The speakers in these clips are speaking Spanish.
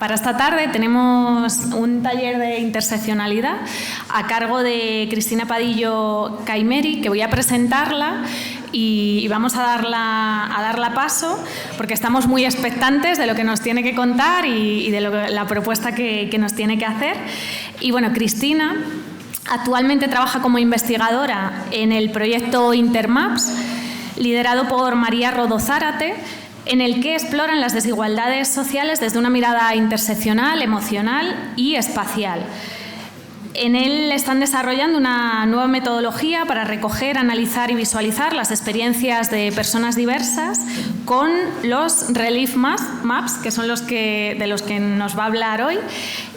Para esta tarde tenemos un taller de interseccionalidad a cargo de Cristina Padillo Caimeri, que voy a presentarla y vamos a darla paso porque estamos muy expectantes de lo que nos tiene que contar y de la propuesta que nos tiene que hacer. Y bueno, Cristina actualmente trabaja como investigadora en el proyecto Intermaps, liderado por María Rodó Zárate, en el que exploran las desigualdades sociales desde una mirada interseccional, emocional y espacial. En él están desarrollando una nueva metodología para recoger, analizar y visualizar las experiencias de personas diversas con los Relief Maps, que son de los que nos va a hablar hoy.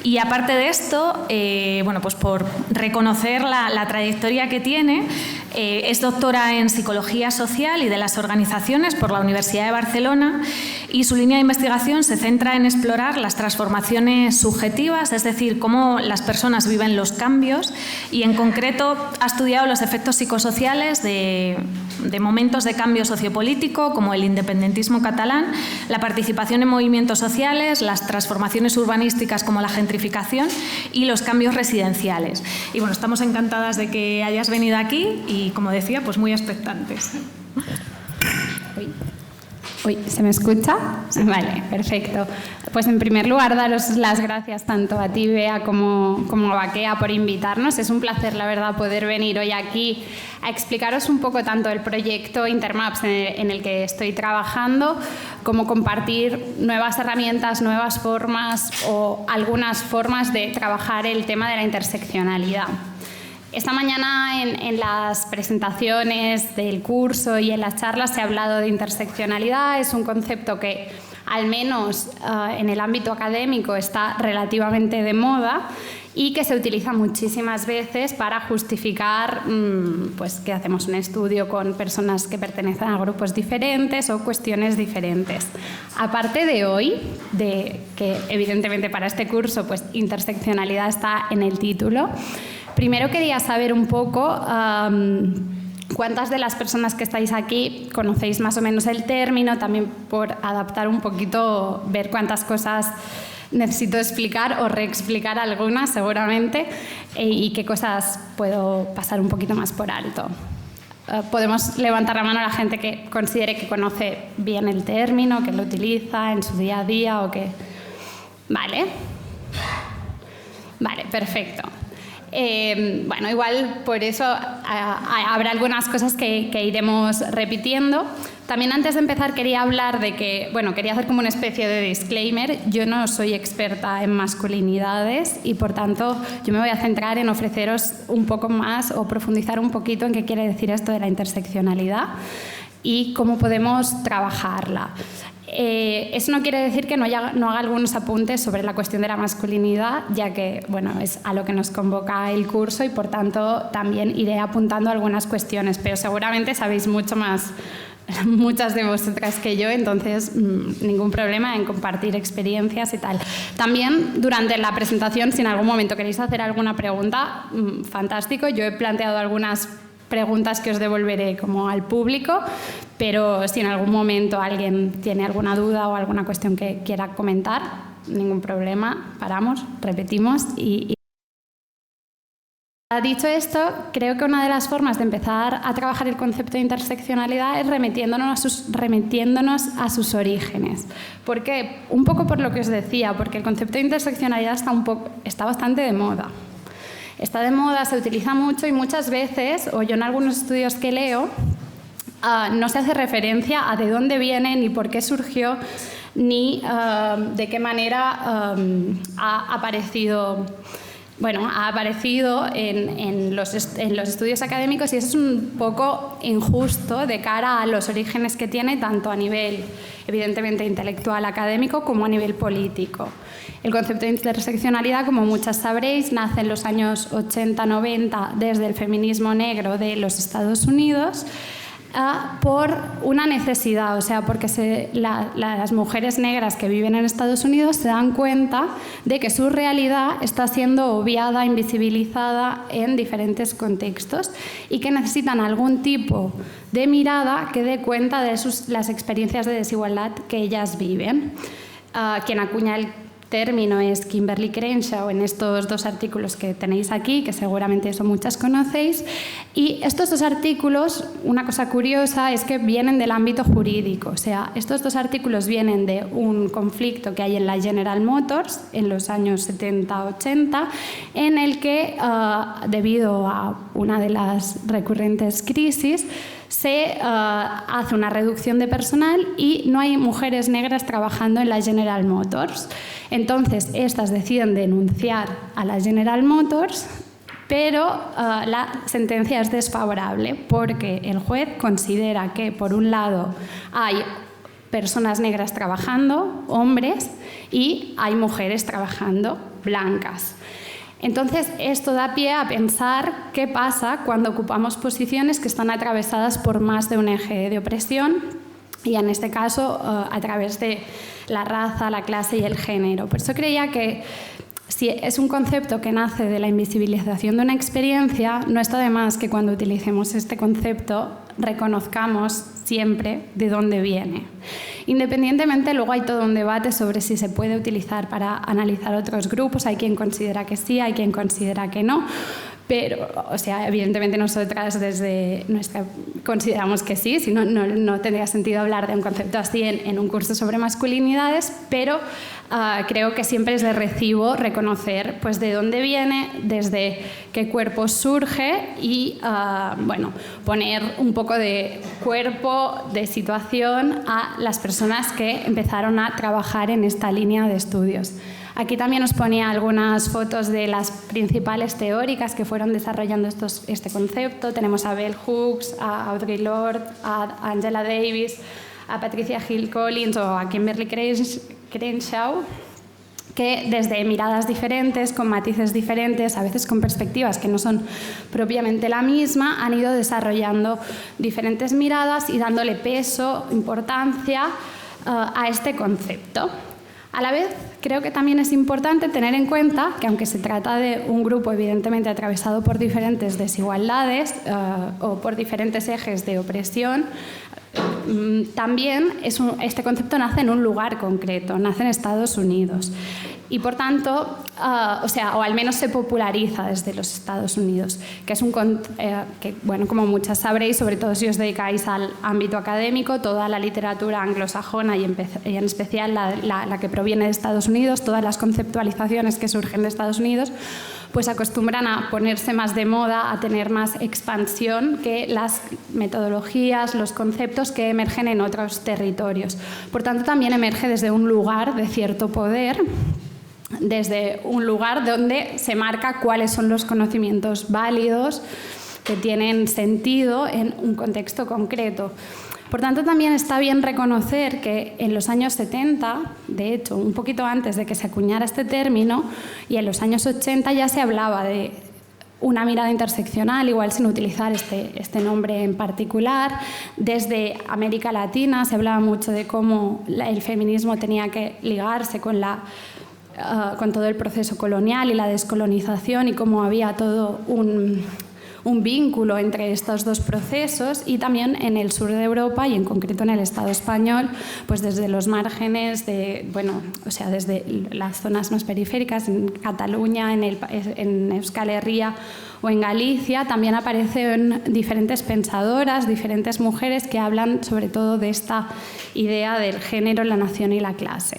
Y aparte de esto, bueno, pues por reconocer la trayectoria que tiene, es doctora en Psicología Social y de las Organizaciones por la Universidad de Barcelona y su línea de investigación se centra en explorar las transformaciones subjetivas, es decir, cómo las personas viven los cambios y en concreto ha estudiado los efectos psicosociales de momentos de cambio sociopolítico como el independentismo catalán, la participación en movimientos sociales, las transformaciones urbanísticas como la gentrificación y los cambios residenciales. Y bueno, estamos encantadas de que hayas venido aquí y, como decía, pues muy expectantes. Uy, ¿se me escucha? Sí. Vale, perfecto. Pues en primer lugar, daros las gracias tanto a ti, Bea, como a Baquea por invitarnos. Es un placer, la verdad, poder venir hoy aquí a explicaros un poco tanto el proyecto Intermaps en el que estoy trabajando, como compartir nuevas herramientas, nuevas formas o algunas formas de trabajar el tema de la interseccionalidad. Esta mañana en las presentaciones del curso y en las charlas se ha hablado de interseccionalidad. Es un concepto que, al menos en el ámbito académico, está relativamente de moda y que se utiliza muchísimas veces para justificar pues, que hacemos un estudio con personas que pertenecen a grupos diferentes o cuestiones diferentes. Aparte de hoy, de que evidentemente para este curso pues, interseccionalidad está en el título, primero quería saber un poco cuántas de las personas que estáis aquí conocéis más o menos el término, también por adaptar un poquito, ver cuántas cosas necesito explicar o reexplicar algunas seguramente y qué cosas puedo pasar un poquito más por alto. Podemos levantar la mano a la gente que considere que conoce bien el término, que lo utiliza en su día a día o que... Vale, perfecto. Bueno, igual por eso habrá algunas cosas que iremos repitiendo. También antes de empezar quería hablar de que, bueno, quería hacer como una especie de disclaimer. Yo no soy experta en masculinidades y por tanto yo me voy a centrar en ofreceros un poco más o profundizar un poquito en qué quiere decir esto de la interseccionalidad y cómo podemos trabajarla. Eso no quiere decir que no haga algunos apuntes sobre la cuestión de la masculinidad, ya que bueno, es a lo que nos convoca el curso y por tanto también iré apuntando algunas cuestiones, pero seguramente sabéis mucho más, muchas de vosotras que yo, entonces ningún problema en compartir experiencias y tal. También durante la presentación, si en algún momento queréis hacer alguna pregunta, fantástico, yo he planteado algunas preguntas que os devolveré como al público, pero si en algún momento alguien tiene alguna duda o alguna cuestión que quiera comentar, ningún problema, paramos, repetimos y... Dicho esto, creo que una de las formas de empezar a trabajar el concepto de interseccionalidad es remitiéndonos a sus orígenes. ¿Por qué? Un poco por lo que os decía, porque el concepto de interseccionalidad está bastante de moda. Está de moda, se utiliza mucho y muchas veces, o yo en algunos estudios que leo, no se hace referencia a de dónde viene, ni por qué surgió, ni de qué manera ha aparecido en los estudios académicos y eso es un poco injusto de cara a los orígenes que tiene tanto a nivel evidentemente intelectual académico como a nivel político. El concepto de interseccionalidad, como muchas sabréis, nace en los años 80-90 desde el feminismo negro de los Estados Unidos por una necesidad, o sea, porque las mujeres negras que viven en Estados Unidos se dan cuenta de que su realidad está siendo obviada, invisibilizada en diferentes contextos y que necesitan algún tipo de mirada que dé cuenta de las experiencias de desigualdad que ellas viven. Quien acuña el término es Kimberly Crenshaw en estos 2 artículos que tenéis aquí, que seguramente eso muchas conocéis. Y estos 2 artículos, una cosa curiosa es que vienen del ámbito jurídico. O sea, estos 2 artículos vienen de un conflicto que hay en la General Motors en los años 70-80, en el que, debido a una de las recurrentes crisis, se hace una reducción de personal y no hay mujeres negras trabajando en la General Motors. Entonces, estas deciden denunciar a la General Motors, pero la sentencia es desfavorable porque el juez considera que, por un lado, hay personas negras trabajando, hombres, y hay mujeres trabajando, blancas. Entonces, esto da pie a pensar qué pasa cuando ocupamos posiciones que están atravesadas por más de un eje de opresión, y en este caso a través de la raza, la clase y el género. Por eso creía que si es un concepto que nace de la invisibilización de una experiencia, no está de más que cuando utilicemos este concepto reconozcamos siempre de dónde viene. Independientemente, luego hay todo un debate sobre si se puede utilizar para analizar otros grupos. Hay quien considera que sí, hay quien considera que no. Pero, o sea, evidentemente nosotras desde nuestra consideramos que sí, si no, no tendría sentido hablar de un concepto así en un curso sobre masculinidades, pero creo que siempre es de recibo reconocer pues, de dónde viene, desde qué cuerpo surge y bueno, poner un poco de cuerpo, de situación a las personas que empezaron a trabajar en esta línea de estudios. Aquí también os ponía algunas fotos de las principales teóricas que fueron desarrollando este concepto. Tenemos a Bell Hooks, a Audre Lorde, a Angela Davis, a Patricia Hill Collins o a Kimberly Crenshaw, que desde miradas diferentes, con matices diferentes, a veces con perspectivas que no son propiamente la misma, han ido desarrollando diferentes miradas y dándole peso, importancia a este concepto. A la vez, creo que también es importante tener en cuenta que, aunque se trata de un grupo evidentemente atravesado por diferentes desigualdades o por diferentes ejes de opresión, también este concepto nace en un lugar concreto, nace en Estados Unidos. Y por tanto, o al menos se populariza desde los Estados Unidos, que es que, bueno, como muchas sabréis, sobre todo si os dedicáis al ámbito académico, toda la literatura anglosajona y en especial la que proviene de Estados Unidos, todas las conceptualizaciones que surgen de Estados Unidos, pues acostumbran a ponerse más de moda, a tener más expansión que las metodologías, los conceptos que emergen en otros territorios. Por tanto, también emerge desde un lugar de cierto poder, desde un lugar donde se marca cuáles son los conocimientos válidos que tienen sentido en un contexto concreto. Por tanto, también está bien reconocer que en los años 70, de hecho, un poquito antes de que se acuñara este término, y en los años 80 ya se hablaba de una mirada interseccional, igual sin utilizar este nombre en particular. Desde América Latina se hablaba mucho de cómo el feminismo tenía que ligarse con todo el proceso colonial y la descolonización, y cómo había todo un vínculo entre estos dos procesos. Y también en el sur de Europa y en concreto en el Estado español, pues desde los márgenes desde las zonas más periféricas, en Cataluña, en Euskal Herria o en Galicia, también aparecen diferentes pensadoras, diferentes mujeres que hablan sobre todo de esta idea del género, la nación y la clase.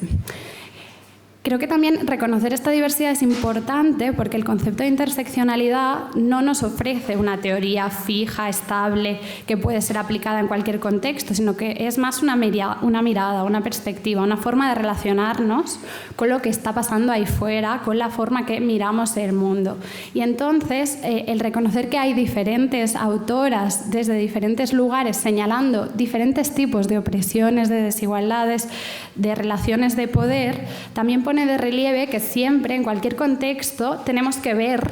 Creo que también reconocer esta diversidad es importante porque el concepto de interseccionalidad no nos ofrece una teoría fija, estable, que puede ser aplicada en cualquier contexto, sino que es más una mirada, una perspectiva, una forma de relacionarnos con lo que está pasando ahí fuera, con la forma que miramos el mundo. Y entonces, el reconocer que hay diferentes autoras desde diferentes lugares señalando diferentes tipos de opresiones, de desigualdades, de relaciones de poder, también pone de relieve que siempre, en cualquier contexto, tenemos que ver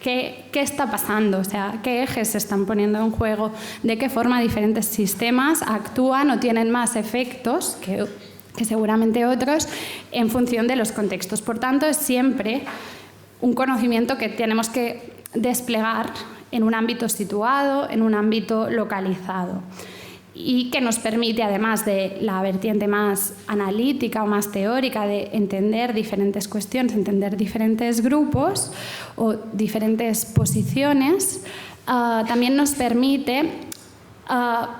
qué está pasando, o sea, qué ejes se están poniendo en juego, de qué forma diferentes sistemas actúan o tienen más efectos que seguramente otros en función de los contextos. Por tanto, es siempre un conocimiento que tenemos que desplegar en un ámbito situado, en un ámbito localizado. y que nos permite, además de la vertiente más analítica o más teórica de entender diferentes cuestiones, entender diferentes grupos o diferentes posiciones, también nos permite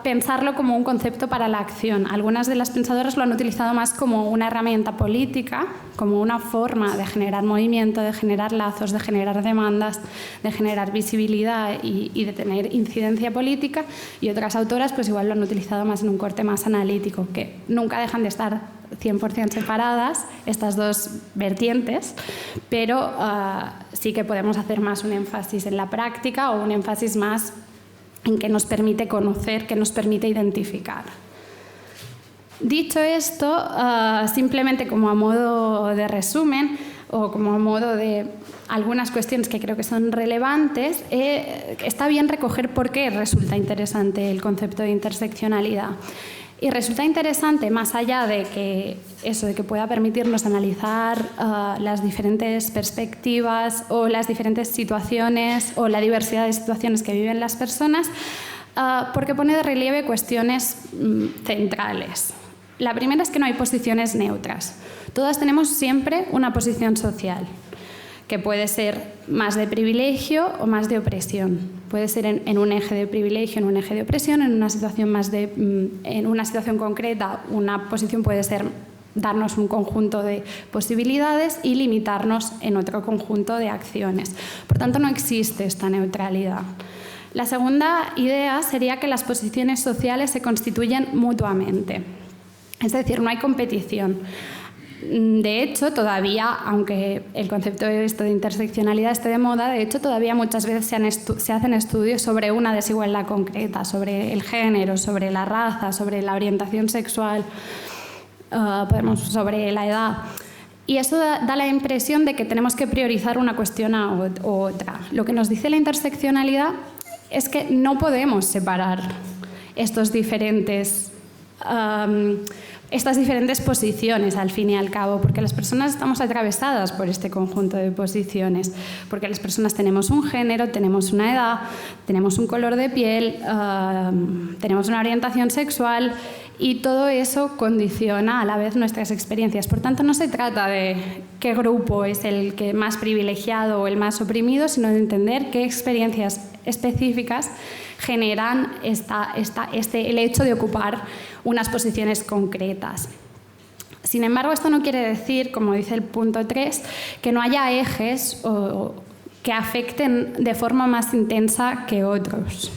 pensarlo como un concepto para la acción. Algunas de las pensadoras lo han utilizado más como una herramienta política, como una forma de generar movimiento, de generar lazos, de generar demandas, de generar visibilidad y de tener incidencia política, y otras autoras pues igual lo han utilizado más en un corte más analítico, que nunca dejan de estar 100% separadas estas dos vertientes, pero sí que podemos hacer más un énfasis en la práctica o un énfasis más en que nos permite conocer, que nos permite identificar. Dicho esto, simplemente como a modo de resumen o como a modo de algunas cuestiones que creo que son relevantes, está bien recoger por qué resulta interesante el concepto de interseccionalidad. Y resulta interesante, más allá de que eso, de que pueda permitirnos analizar las diferentes perspectivas o las diferentes situaciones o la diversidad de situaciones que viven las personas, porque pone de relieve cuestiones centrales. La primera es que no hay posiciones neutras. Todas tenemos siempre una posición social, que puede ser más de privilegio o más de opresión. Puede ser en un eje de privilegio, en un eje de opresión, en una situación concreta. Una posición puede ser darnos un conjunto de posibilidades y limitarnos en otro conjunto de acciones. Por tanto, no existe esta neutralidad. La segunda idea sería que las posiciones sociales se constituyen mutuamente. Es decir, no hay competición. De hecho, todavía, aunque el concepto de interseccionalidad esté de moda, de hecho todavía muchas veces se hacen estudios sobre una desigualdad concreta, sobre el género, sobre la raza, sobre la orientación sexual, sobre la edad. Y eso da la impresión de que tenemos que priorizar una cuestión u otra. Lo que nos dice la interseccionalidad es que no podemos separar estas diferentes posiciones, al fin y al cabo, porque las personas estamos atravesadas por este conjunto de posiciones, porque las personas tenemos un género, tenemos una edad, tenemos un color de piel, tenemos una orientación sexual, y todo eso condiciona a la vez nuestras experiencias. Por tanto, no se trata de qué grupo es el que más privilegiado o el más oprimido, sino de entender qué experiencias específicas generan el hecho de ocupar unas posiciones concretas. Sin embargo, esto no quiere decir, como dice el punto 3, que no haya ejes que afecten de forma más intensa que otros.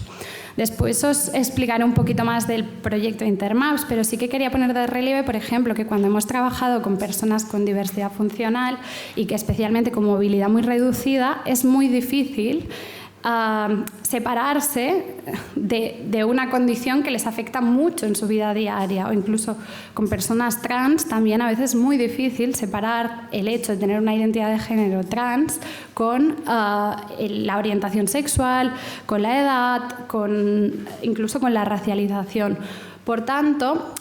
Después os explicaré un poquito más del proyecto Intermaps, pero sí que quería poner de relieve, por ejemplo, que cuando hemos trabajado con personas con diversidad funcional y que especialmente con movilidad muy reducida, es muy difícil separarse de una condición que les afecta mucho en su vida diaria, o incluso con personas trans también a veces es muy difícil separar el hecho de tener una identidad de género trans con la orientación sexual, con la edad, incluso con la racialización. Por tanto,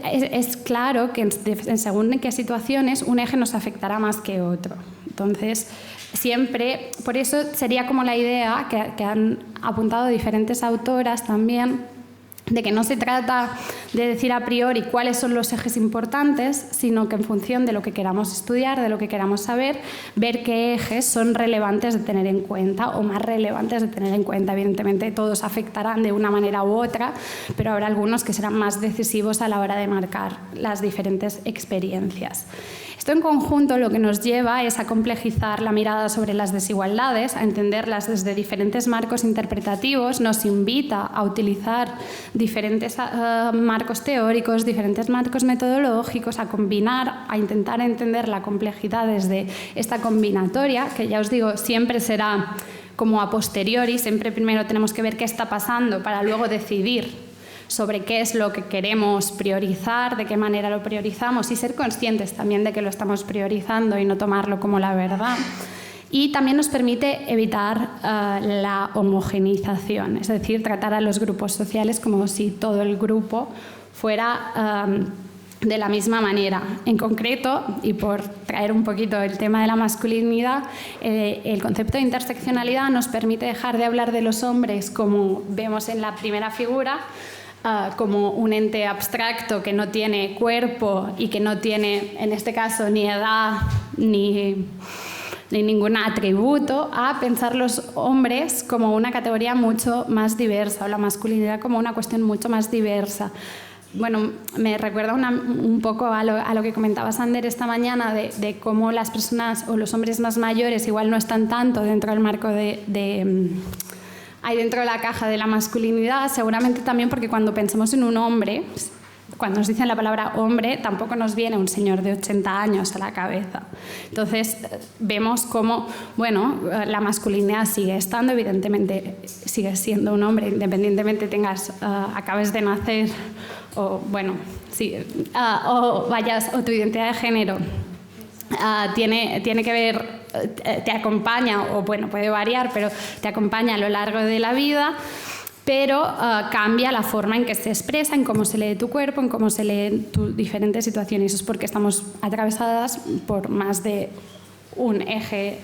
es claro que según en qué situaciones un eje nos afectará más que otro. Entonces, siempre, por eso sería como la idea que han apuntado diferentes autoras también, de que no se trata de decir a priori cuáles son los ejes importantes, sino que en función de lo que queramos estudiar, de lo que queramos saber, ver qué ejes son relevantes de tener en cuenta o más relevantes de tener en cuenta. Evidentemente todos afectarán de una manera u otra, pero habrá algunos que serán más decisivos a la hora de marcar las diferentes experiencias. Esto en conjunto lo que nos lleva es a complejizar la mirada sobre las desigualdades, a entenderlas desde diferentes marcos interpretativos, nos invita a utilizar diferentes marcos teóricos, diferentes marcos metodológicos, a combinar, a intentar entender la complejidad desde esta combinatoria, que ya os digo, siempre será como a posteriori, siempre primero tenemos que ver qué está pasando para luego decidir sobre qué es lo que queremos priorizar, de qué manera lo priorizamos y ser conscientes también de que lo estamos priorizando y no tomarlo como la verdad. Y también nos permite evitar la homogeneización, es decir, tratar a los grupos sociales como si todo el grupo fuera de la misma manera. En concreto, y por traer un poquito el tema de la masculinidad, el concepto de interseccionalidad nos permite dejar de hablar de los hombres como vemos en la primera figura, como un ente abstracto que no tiene cuerpo y que no tiene, en este caso, ni edad ni ningún atributo, a pensar los hombres como una categoría mucho más diversa, o la masculinidad como una cuestión mucho más diversa. Bueno, me recuerda un poco a lo que comentaba Sander esta mañana de cómo las personas o los hombres más mayores igual no están tanto dentro del marco ahí dentro de la caja de la masculinidad, seguramente también porque cuando pensamos en un hombre, cuando nos dicen la palabra hombre, tampoco nos viene un señor de 80 años a la cabeza. Entonces, vemos cómo, bueno, la masculinidad sigue estando, evidentemente sigue siendo un hombre, independientemente acabes de nacer o, bueno, sí, o tu identidad de género tiene que ver, te acompaña, o bueno, puede variar, pero te acompaña a lo largo de la vida, pero cambia la forma en que se expresa, en cómo se lee tu cuerpo, en cómo se leen tus diferentes situaciones. Eso es porque estamos atravesadas por más de un eje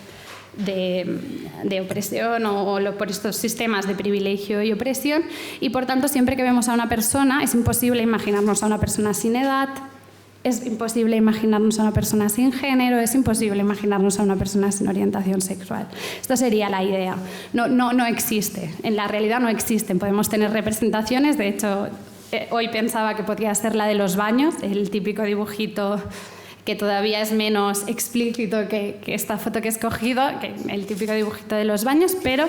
de opresión o por estos sistemas de privilegio y opresión, y por tanto siempre que vemos a una persona es imposible imaginarnos a una persona sin edad, es imposible imaginarnos a una persona sin género, es imposible imaginarnos a una persona sin orientación sexual. Esto sería la idea. No existe. En la realidad no existen. Podemos tener representaciones. De hecho, hoy pensaba que podría ser la de los baños, el típico dibujito que todavía es menos explícito que esta foto que he escogido, que el típico dibujito de los baños, pero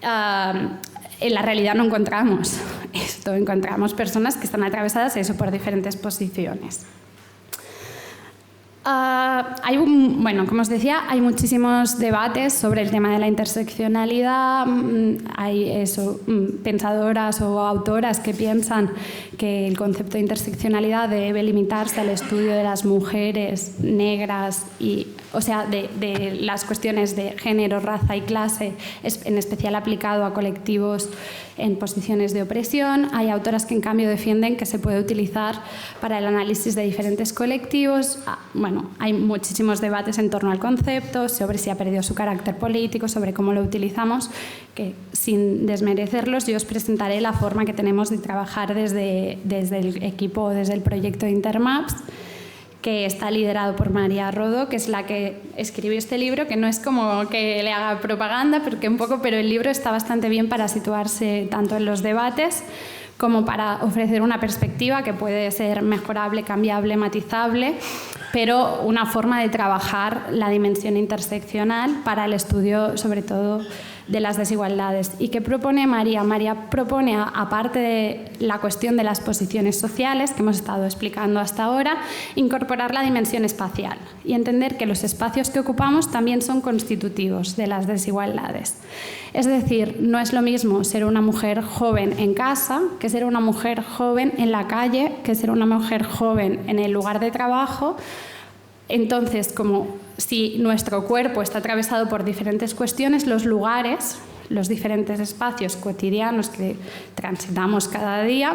en la realidad no encontramos esto. Encontramos personas que están atravesadas eso por diferentes posiciones. Bueno, como os decía, hay muchísimos debates sobre el tema de la interseccionalidad. Hay pensadoras o autoras que piensan que el concepto de interseccionalidad debe limitarse al estudio de las mujeres negras, o sea, de las cuestiones de género, raza y clase, en especial aplicado a colectivos en posiciones de opresión. Hay autoras que en cambio defienden que se puede utilizar para el análisis de diferentes colectivos. Bueno, hay muchísimos debates en torno al concepto, sobre si ha perdido su carácter político, sobre cómo lo utilizamos, que sin desmerecerlos yo os presentaré la forma que tenemos de trabajar desde el equipo, desde el proyecto de Intermaps, que está liderado por María Rodó, que es la que escribió este libro, que no es como que le haga propaganda, pero el libro está bastante bien para situarse tanto en los debates como para ofrecer una perspectiva que puede ser mejorable, cambiable, matizable, pero una forma de trabajar la dimensión interseccional para el estudio, sobre todo, de las desigualdades. ¿Y qué propone María? María propone, aparte de la cuestión de las posiciones sociales que hemos estado explicando hasta ahora, incorporar la dimensión espacial y entender que los espacios que ocupamos también son constitutivos de las desigualdades. Es decir, no es lo mismo ser una mujer joven en casa que ser una mujer joven en la calle, que ser una mujer joven en el lugar de trabajo. Entonces, como si nuestro cuerpo está atravesado por diferentes cuestiones, los lugares, los diferentes espacios cotidianos que transitamos cada día,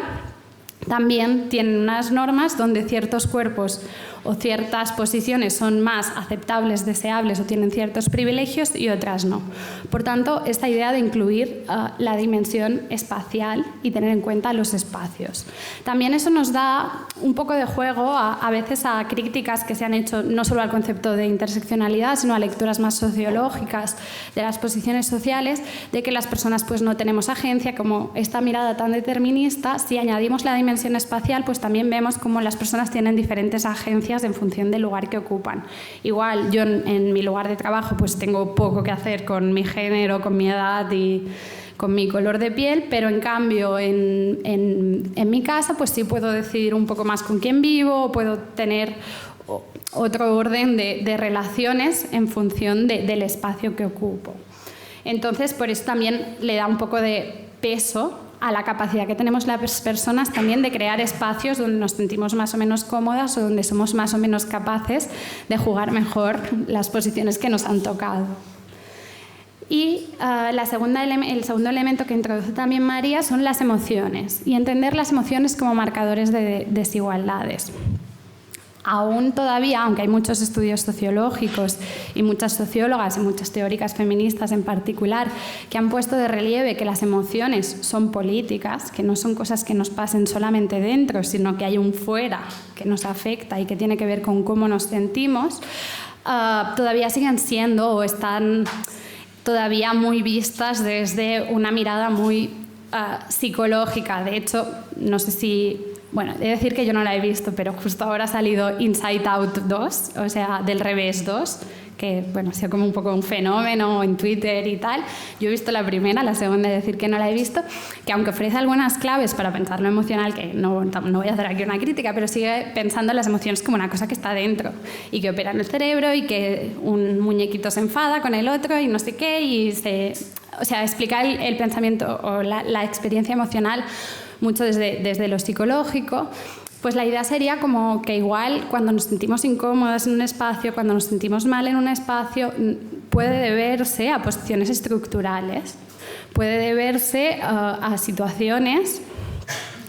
también tienen unas normas donde ciertos cuerpos o ciertas posiciones son más aceptables, deseables o tienen ciertos privilegios y otras no. Por tanto, esta idea de incluir la dimensión espacial y tener en cuenta los espacios. También eso nos da un poco de juego a veces a críticas que se han hecho no solo al concepto de interseccionalidad, sino a lecturas más sociológicas de las posiciones sociales, de que las personas pues no tenemos agencia, como esta mirada tan determinista. Si añadimos la dimensión espacial, pues también vemos cómo las personas tienen diferentes agencias en función del lugar que ocupan. Igual yo en mi lugar de trabajo pues tengo poco que hacer con mi género, con mi edad y con mi color de piel, pero en cambio en mi casa pues sí puedo decidir un poco más con quién vivo, o puedo tener otro orden de relaciones en función del espacio que ocupo. Entonces, por eso también le da un poco de peso a la capacidad que tenemos las personas también de crear espacios donde nos sentimos más o menos cómodas o donde somos más o menos capaces de jugar mejor las posiciones que nos han tocado. Y el segundo elemento que introduce también María son las emociones, y entender las emociones como marcadores de desigualdades. aún todavía, aunque hay muchos estudios sociológicos y muchas sociólogas y muchas teóricas feministas en particular que han puesto de relieve que las emociones son políticas, que no son cosas que nos pasen solamente dentro, sino que hay un fuera que nos afecta y que tiene que ver con cómo nos sentimos, todavía siguen siendo o están todavía muy vistas desde una mirada muy psicológica. De hecho, no sé si... Bueno, he de decir que yo no la he visto, pero justo ahora ha salido Inside Out 2, o sea, Del Revés 2, que bueno, ha sido como un poco un fenómeno en Twitter y tal. Yo he visto la primera, la segunda he de decir que no la he visto, que aunque ofrece algunas claves para pensar lo emocional, que no voy a hacer aquí una crítica, pero sigue pensando en las emociones como una cosa que está dentro y que opera en el cerebro y que un muñequito se enfada con el otro y no sé qué, y o sea, explica el pensamiento o la experiencia emocional mucho desde lo psicológico. Pues la idea sería como que igual cuando nos sentimos incómodas en un espacio, cuando nos sentimos mal en un espacio, puede deberse a posiciones estructurales, puede deberse a situaciones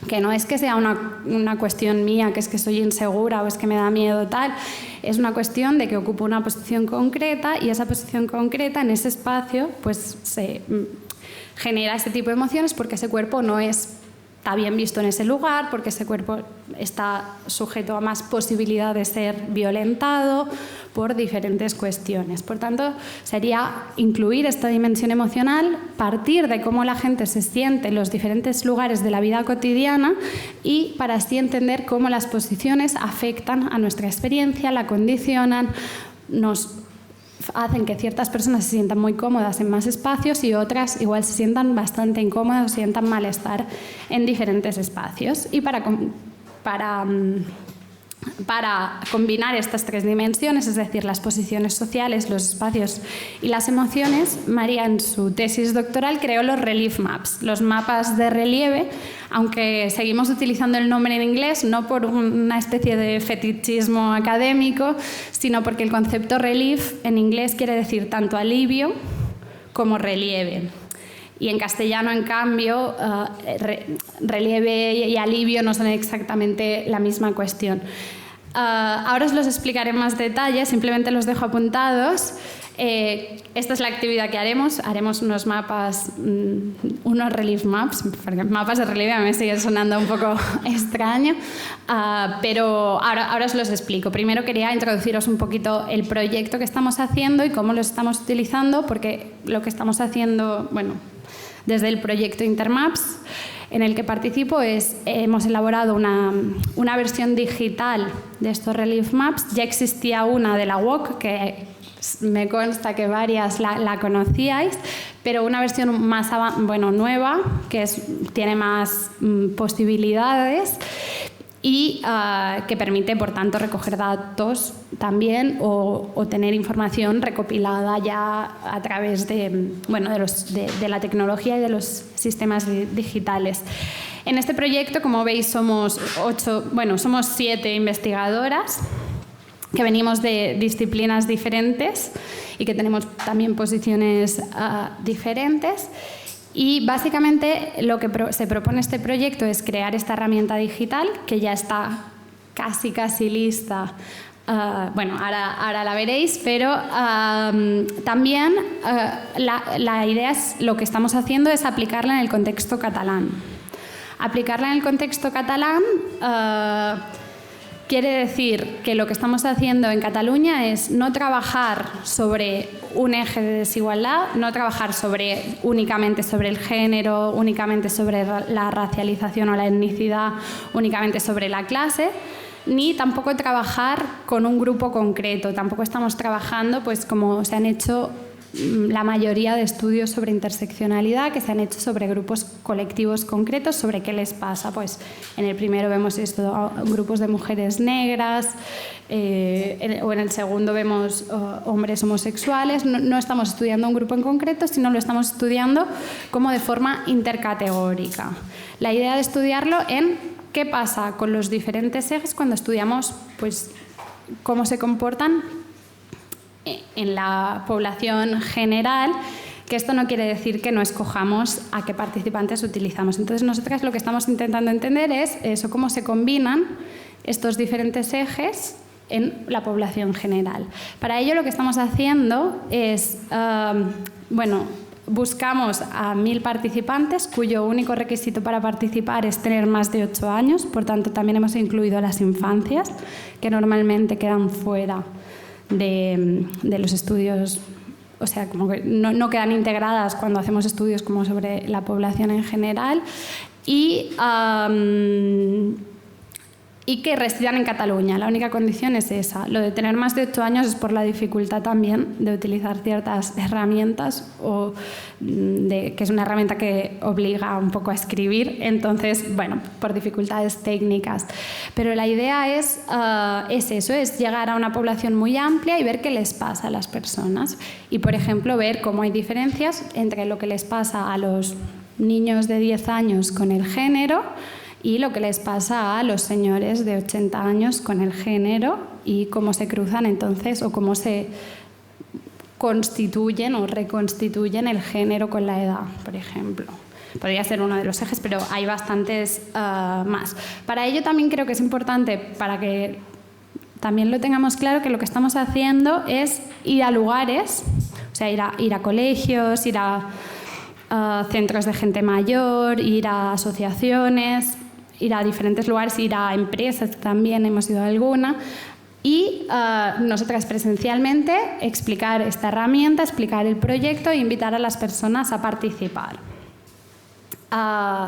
que no es que sea una cuestión mía, que es que soy insegura o es que me da miedo tal, es una cuestión de que ocupo una posición concreta y esa posición concreta en ese espacio pues se genera este tipo de emociones porque ese cuerpo no está bien visto en ese lugar, porque ese cuerpo está sujeto a más posibilidad de ser violentado por diferentes cuestiones. Por tanto, sería incluir esta dimensión emocional, partir de cómo la gente se siente en los diferentes lugares de la vida cotidiana y para así entender cómo las posiciones afectan a nuestra experiencia, la condicionan, nos hacen que ciertas personas se sientan muy cómodas en más espacios y otras igual se sientan bastante incómodas o sientan malestar en diferentes espacios. Y para combinar estas tres dimensiones, es decir, las posiciones sociales, los espacios y las emociones, María en su tesis doctoral creó los relief maps, los mapas de relieve, aunque seguimos utilizando el nombre en inglés, no por una especie de fetichismo académico, sino porque el concepto relief en inglés quiere decir tanto alivio como relieve. Y en castellano, en cambio, relieve y alivio no son exactamente la misma cuestión. Ahora os los explicaré en más detalle, simplemente los dejo apuntados. Esta es la actividad que haremos. Haremos unos mapas, unos relief maps, porque mapas de relieve a mí me sigue sonando un poco extraño, pero ahora os los explico. Primero quería introduciros un poquito el proyecto que estamos haciendo y cómo lo estamos utilizando, porque lo que estamos haciendo, bueno, desde el proyecto Intermaps, en el que participo, hemos elaborado una versión digital de estos relief maps. Ya existía una de la UOC, que me consta que varias la conocíais, pero una versión más nueva, que tiene más posibilidades y que permite, por tanto, recoger datos también o tener información recopilada ya a través de la tecnología y de los sistemas digitales. En este proyecto, como veis, somos 7 investigadoras que venimos de disciplinas diferentes y que tenemos también posiciones diferentes. Y básicamente lo que se propone este proyecto es crear esta herramienta digital que ya está casi lista. Ahora la veréis, pero también la idea es, lo que estamos haciendo es aplicarla en el contexto catalán. Aplicarla en el contexto catalán quiere decir que lo que estamos haciendo en Cataluña es no trabajar sobre un eje de desigualdad, no trabajar únicamente sobre el género, únicamente sobre la racialización o la etnicidad, únicamente sobre la clase, ni tampoco trabajar con un grupo concreto. Tampoco estamos trabajando, pues, como se han hecho la mayoría de estudios sobre interseccionalidad, que se han hecho sobre grupos colectivos concretos, sobre qué les pasa. Pues en el primero vemos grupos de mujeres negras, o en el segundo vemos hombres homosexuales. No estamos estudiando un grupo en concreto, sino lo estamos estudiando como de forma intercategórica. La idea de estudiarlo en qué pasa con los diferentes ejes cuando estudiamos, pues, cómo se comportan en la población general, que esto no quiere decir que no escojamos a qué participantes utilizamos. Entonces, nosotras lo que estamos intentando entender es eso, cómo se combinan estos diferentes ejes en la población general. Para ello lo que estamos haciendo es, buscamos a 1.000 participantes cuyo único requisito para participar es tener más de 8 años, por tanto también hemos incluido a las infancias, que normalmente quedan fuera de los estudios, o sea, como que no quedan integradas cuando hacemos estudios como sobre la población en general, y que residan en Cataluña. La única condición es esa. Lo de tener más de 8 años es por la dificultad también de utilizar ciertas herramientas, que es una herramienta que obliga un poco a escribir, entonces, por dificultades técnicas. Pero la idea es eso, es llegar a una población muy amplia y ver qué les pasa a las personas. Y, por ejemplo, ver cómo hay diferencias entre lo que les pasa a los niños de 10 años con el género y lo que les pasa a los señores de 80 años con el género y cómo se cruzan entonces o cómo se constituyen o reconstituyen el género con la edad, por ejemplo. Podría ser uno de los ejes, pero hay bastantes más. Para ello también creo que es importante, para que también lo tengamos claro, que lo que estamos haciendo es ir a lugares, o sea, ir a colegios, ir a centros de gente mayor, ir a asociaciones, ir a diferentes lugares, ir a empresas, también hemos ido a alguna, y nosotras presencialmente explicar esta herramienta, explicar el proyecto e invitar a las personas a participar.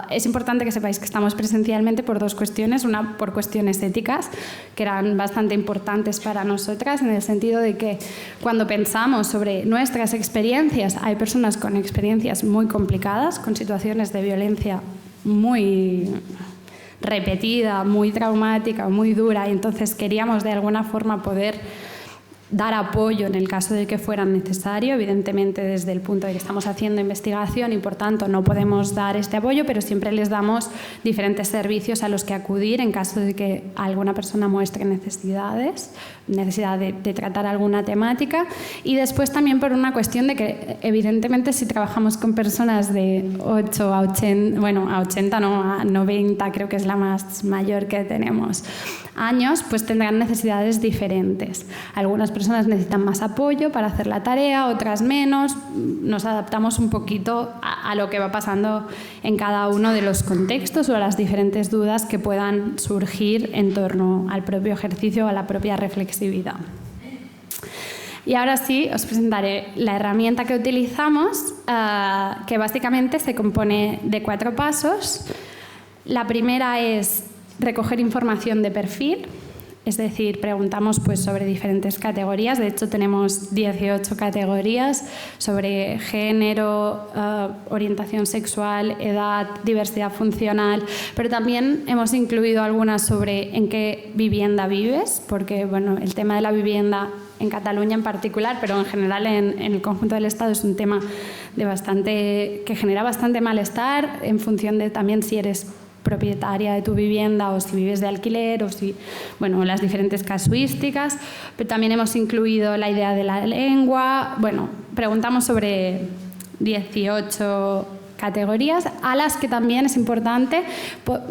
Es importante que sepáis que estamos presencialmente por dos cuestiones. Una, por cuestiones éticas, que eran bastante importantes para nosotras, en el sentido de que cuando pensamos sobre nuestras experiencias, hay personas con experiencias muy complicadas, con situaciones de violencia muy repetida, muy traumática, muy dura, y entonces queríamos de alguna forma poder dar apoyo en el caso de que fuera necesario, evidentemente desde el punto de que estamos haciendo investigación y por tanto no podemos dar este apoyo, pero siempre les damos diferentes servicios a los que acudir en caso de que alguna persona muestre necesidad de tratar alguna temática. Y después también por una cuestión de que evidentemente si trabajamos con personas de 8 a 80, a 80 no, a 90 creo que es la más mayor que tenemos, años, pues tendrán necesidades diferentes. Algunas personas necesitan más apoyo para hacer la tarea, otras menos. Nos adaptamos un poquito a lo que va pasando en cada uno de los contextos o a las diferentes dudas que puedan surgir en torno al propio ejercicio o a la propia reflexividad. Y ahora sí, os presentaré la herramienta que utilizamos, que básicamente se compone de 4 pasos. La primera es recoger información de perfil, es decir, preguntamos sobre diferentes categorías. De hecho, tenemos 18 categorías sobre género, orientación sexual, edad, diversidad funcional, pero también hemos incluido algunas sobre en qué vivienda vives, porque el tema de la vivienda en Cataluña en particular, pero en general en el conjunto del Estado es un tema que genera bastante malestar en función de también si eres propietaria de tu vivienda o si vives de alquiler o si, las diferentes casuísticas, pero también hemos incluido la idea de la lengua. Preguntamos sobre 18 categorías a las que también es importante,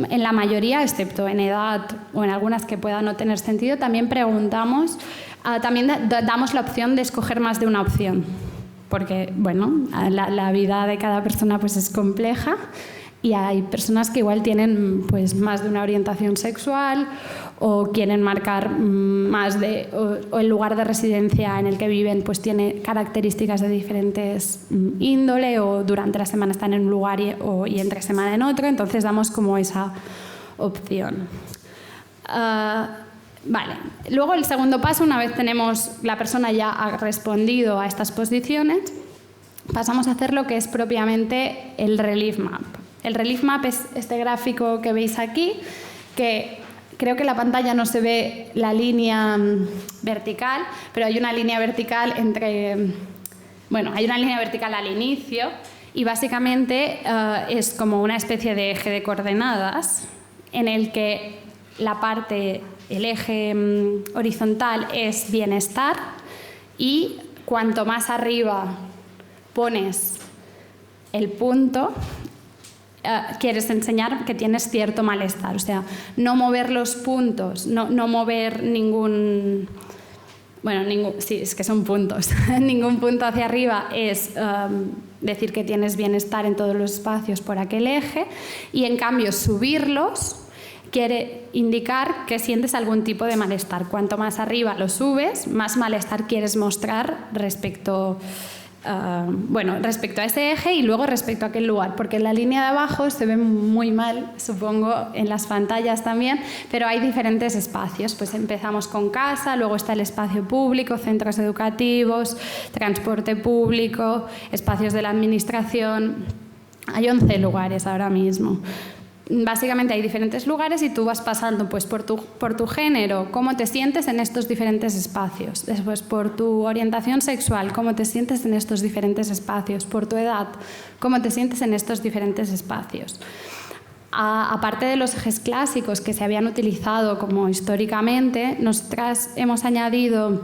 en la mayoría, excepto en edad o en algunas que puedan no tener sentido, también preguntamos, también damos la opción de escoger más de una opción, porque la vida de cada persona es compleja. Y hay personas que igual tienen más de una orientación sexual o quieren marcar más o el lugar de residencia en el que viven tiene características de diferentes índole, o durante la semana están en un lugar y entre semana en otro, entonces damos como esa opción. Luego el segundo paso, una vez la persona ya ha respondido a estas posiciones, pasamos a hacer lo que es propiamente el Relief Map. El Relief Map es este gráfico que veis aquí, que creo que en la pantalla no se ve la línea vertical, pero hay una línea vertical hay una línea vertical al inicio y básicamente es como una especie de eje de coordenadas en el que el eje horizontal es bienestar y cuanto más arriba pones el punto, quieres enseñar que tienes cierto malestar. O sea, no mover los puntos, no mover ningún... Bueno, sí, es que son puntos. Ningún punto hacia arriba es decir que tienes bienestar en todos los espacios por aquel eje, y en cambio subirlos quiere indicar que sientes algún tipo de malestar. Cuanto más arriba lo subes, más malestar quieres mostrar respecto a ese eje y luego respecto a aquel lugar, porque en la línea de abajo se ve muy mal, supongo, en las pantallas también, pero hay diferentes espacios. Pues empezamos con casa, luego está el espacio público, centros educativos, transporte público, espacios de la administración. Hay 11 lugares ahora mismo. Básicamente hay diferentes lugares y tú vas pasando pues, por tu género, cómo te sientes en estos diferentes espacios. Después por tu orientación sexual, cómo te sientes en estos diferentes espacios. Por tu edad, cómo te sientes en estos diferentes espacios. Aparte de los ejes clásicos que se habían utilizado como históricamente, nosotras hemos añadido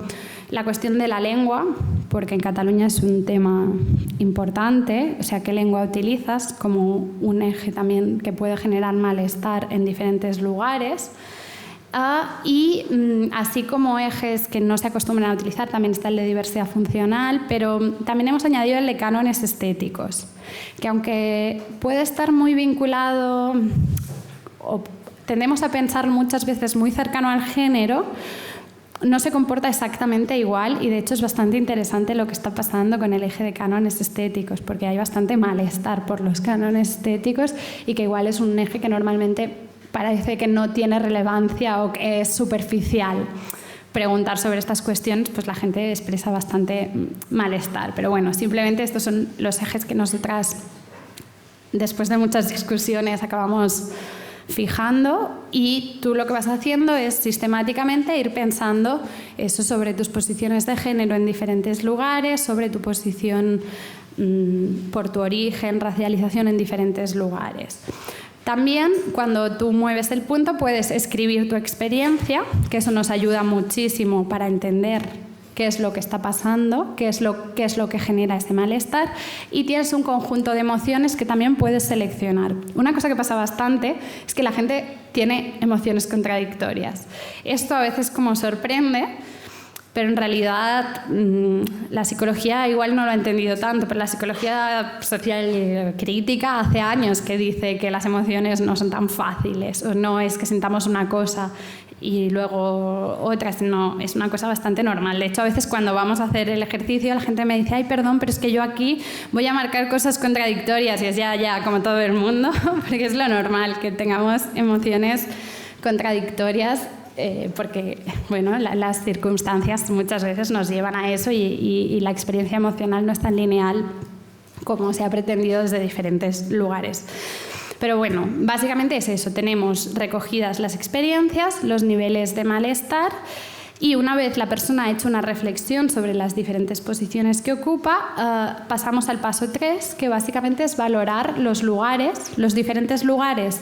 la cuestión de la lengua, porque en Cataluña es un tema importante, o sea, qué lengua utilizas como un eje también que puede generar malestar en diferentes lugares. Y así como ejes que no se acostumbran a utilizar, también está el de diversidad funcional, pero también hemos añadido el de cánones estéticos, que aunque puede estar muy vinculado, o tendemos a pensar muchas veces muy cercano al género, no se comporta exactamente igual, y de hecho es bastante interesante lo que está pasando con el eje de cánones estéticos, porque hay bastante malestar por los cánones estéticos y que igual es un eje que normalmente parece que no tiene relevancia o que es superficial. Preguntar sobre estas cuestiones, pues la gente expresa bastante malestar. Pero bueno, simplemente estos son los ejes que nosotras, después de muchas discusiones, acabamos fijando, y tú lo que vas haciendo es sistemáticamente ir pensando eso sobre tus posiciones de género en diferentes lugares, sobre tu posición por tu origen, racialización en diferentes lugares. También, cuando tú mueves el punto, puedes escribir tu experiencia, que eso nos ayuda muchísimo para entender qué es lo que está pasando, qué es lo que genera ese malestar, y tienes un conjunto de emociones que también puedes seleccionar. Una cosa que pasa bastante es que la gente tiene emociones contradictorias. Esto a veces como sorprende, pero en realidad la psicología igual no lo ha entendido tanto, pero la psicología social crítica hace años que dice que las emociones no son tan fáciles, o no es que sintamos una cosa y luego otras, no, es una cosa bastante normal. De hecho, a veces cuando vamos a hacer el ejercicio la gente me dice, ay, perdón, pero es que yo aquí voy a marcar cosas contradictorias, y es ya, como todo el mundo, porque es lo normal que tengamos emociones contradictorias, porque bueno, las circunstancias muchas veces nos llevan a eso, y la experiencia emocional no es tan lineal como se ha pretendido desde diferentes lugares. Pero bueno, básicamente es eso. Tenemos recogidas las experiencias, los niveles de malestar, y una vez la persona ha hecho una reflexión sobre las diferentes posiciones que ocupa, pasamos al paso 3, que básicamente es valorar los lugares, los diferentes lugares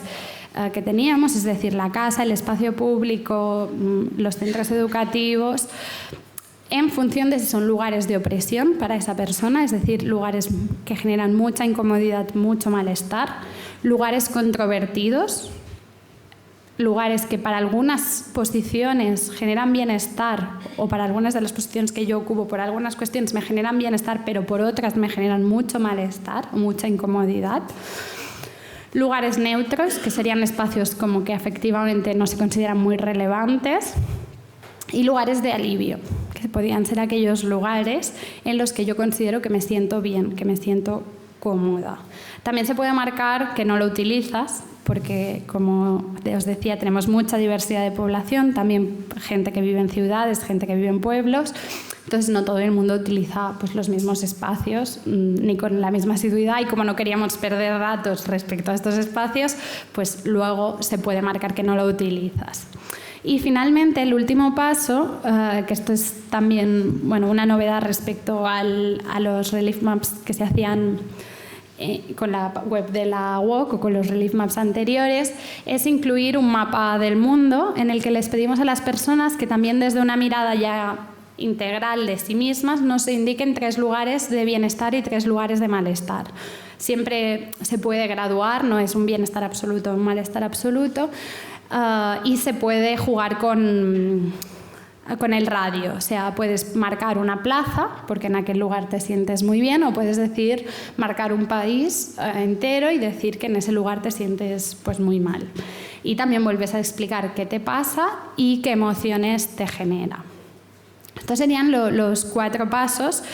que teníamos, es decir, la casa, el espacio público, los centros educativos, en función de si son lugares de opresión para esa persona, es decir, lugares que generan mucha incomodidad, mucho malestar, lugares controvertidos, lugares que para algunas posiciones generan bienestar, o para algunas de las posiciones que yo ocupo, por algunas cuestiones me generan bienestar, pero por otras me generan mucho malestar o mucha incomodidad. Lugares neutros, que serían espacios como que efectivamente no se consideran muy relevantes. Y lugares de alivio, que podrían ser aquellos lugares en los que yo considero que me siento bien, que me siento cómoda. También se puede marcar que no lo utilizas, porque, como os decía, tenemos mucha diversidad de población, también gente que vive en ciudades, gente que vive en pueblos, entonces no todo el mundo utiliza pues, los mismos espacios, ni con la misma asiduidad, y como no queríamos perder datos respecto a estos espacios, pues luego se puede marcar que no lo utilizas. Y finalmente, el último paso, que esto es también una novedad respecto a los relief maps que se hacían con la web de la UOC o con los relief maps anteriores, es incluir un mapa del mundo en el que les pedimos a las personas que también desde una mirada ya integral de sí mismas nos indiquen 3 lugares de bienestar y 3 lugares de malestar. siempre se puede graduar, no es un bienestar absoluto o un malestar absoluto, y se puede jugar con el radio, o sea, puedes marcar una plaza, porque en aquel lugar te sientes muy bien, o puedes decir, marcar un país entero y decir que en ese lugar te sientes pues muy mal. Y también vuelves a explicar qué te pasa y qué emociones te genera. Estos serían los 4 pasos.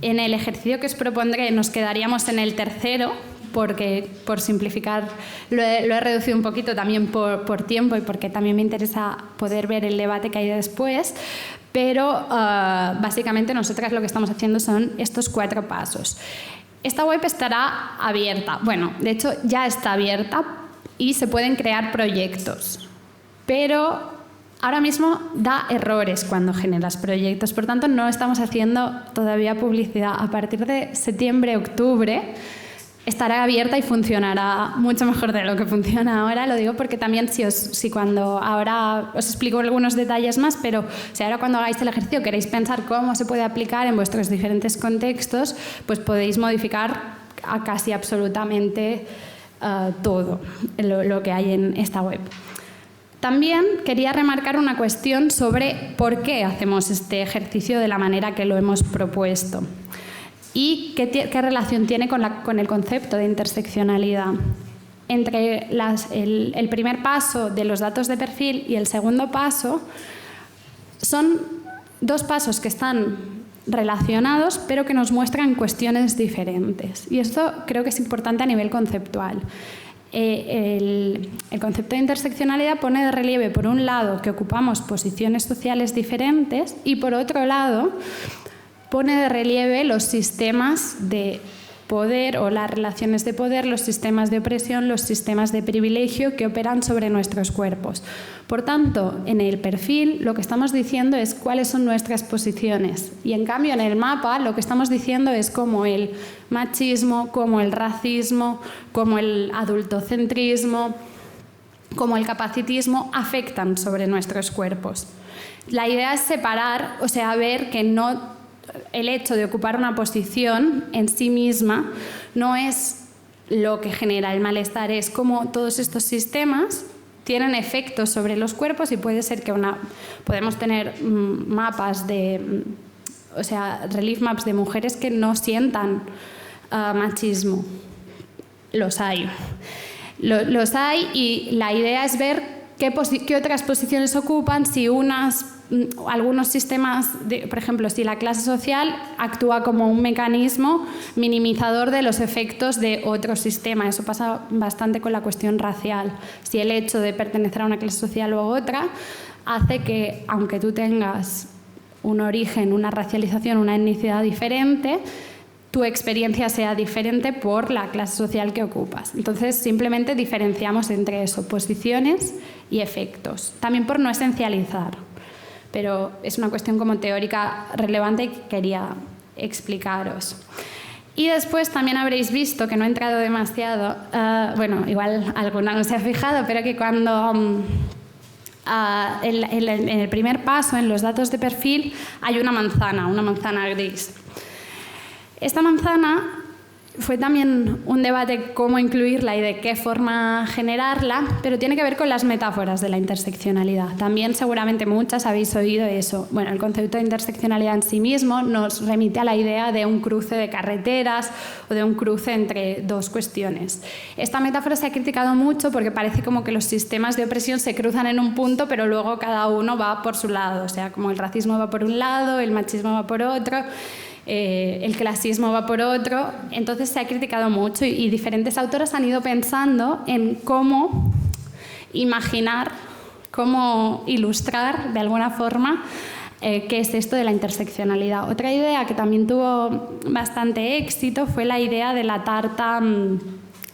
En el ejercicio que os propondré nos quedaríamos en el tercero, porque por simplificar lo he reducido un poquito también por tiempo y porque también me interesa poder ver el debate que hay después, pero básicamente nosotras lo que estamos haciendo son estos 4 pasos. Esta web estará abierta, bueno, de hecho ya está abierta y se pueden crear proyectos, pero ahora mismo da errores cuando generas proyectos, por tanto no estamos haciendo todavía publicidad. A partir de septiembre, octubre estará abierta y funcionará mucho mejor de lo que funciona ahora. Lo digo porque también si cuando ahora os explico algunos detalles más, pero si ahora cuando hagáis el ejercicio queréis pensar cómo se puede aplicar en vuestros diferentes contextos, pues podéis modificar a casi absolutamente todo lo que hay en esta web. También quería remarcar una cuestión sobre por qué hacemos este ejercicio de la manera que lo hemos propuesto. ¿Y qué relación tiene con el concepto de interseccionalidad? Entre el primer paso de los datos de perfil y el segundo paso son 2 pasos que están relacionados pero que nos muestran cuestiones diferentes. Y esto creo que es importante a nivel conceptual. El concepto de interseccionalidad pone de relieve, por un lado, que ocupamos posiciones sociales diferentes y, por otro lado, pone de relieve los sistemas de poder o las relaciones de poder, los sistemas de opresión, los sistemas de privilegio que operan sobre nuestros cuerpos. Por tanto, en el perfil lo que estamos diciendo es cuáles son nuestras posiciones y, en cambio, en el mapa lo que estamos diciendo es cómo el machismo, como el racismo, como el adultocentrismo, como el capacitismo afectan sobre nuestros cuerpos. La idea es separar, o sea, ver que no el hecho de ocupar una posición en sí misma no es lo que genera el malestar, es como todos estos sistemas tienen efectos sobre los cuerpos y puede ser que podemos tener mapas o sea, relief maps de mujeres que no sientan machismo. Los hay. Los hay y la idea es ver qué otras posiciones ocupan, si algunos sistemas, por ejemplo, si la clase social actúa como un mecanismo minimizador de los efectos de otro sistema. Eso pasa bastante con la cuestión racial. Si el hecho de pertenecer a una clase social u otra hace que, aunque tú tengas un origen, una racialización, una etnicidad diferente, tu experiencia sea diferente por la clase social que ocupas. Entonces, simplemente diferenciamos entre eso, posiciones y efectos. También por no esencializar. Pero es una cuestión como teórica relevante y que quería explicaros. Y después también habréis visto, que no he entrado demasiado, bueno, igual alguna no se ha fijado, pero que cuando en el primer paso, en los datos de perfil, hay una manzana gris. Esta manzana fue también un debate cómo incluirla y de qué forma generarla, pero tiene que ver con las metáforas de la interseccionalidad. También seguramente muchas habéis oído eso. Bueno, el concepto de interseccionalidad en sí mismo nos remite a la idea de un cruce de carreteras o de un cruce entre 2 cuestiones. Esta metáfora se ha criticado mucho porque parece como que los sistemas de opresión se cruzan en un punto, pero luego cada uno va por su lado. O sea, como el racismo va por un lado, el machismo va por otro, el clasismo va por otro. Entonces se ha criticado mucho y diferentes autoras han ido pensando en cómo imaginar, cómo ilustrar de alguna forma qué es esto de la interseccionalidad. Otra idea que también tuvo bastante éxito fue la idea de la tarta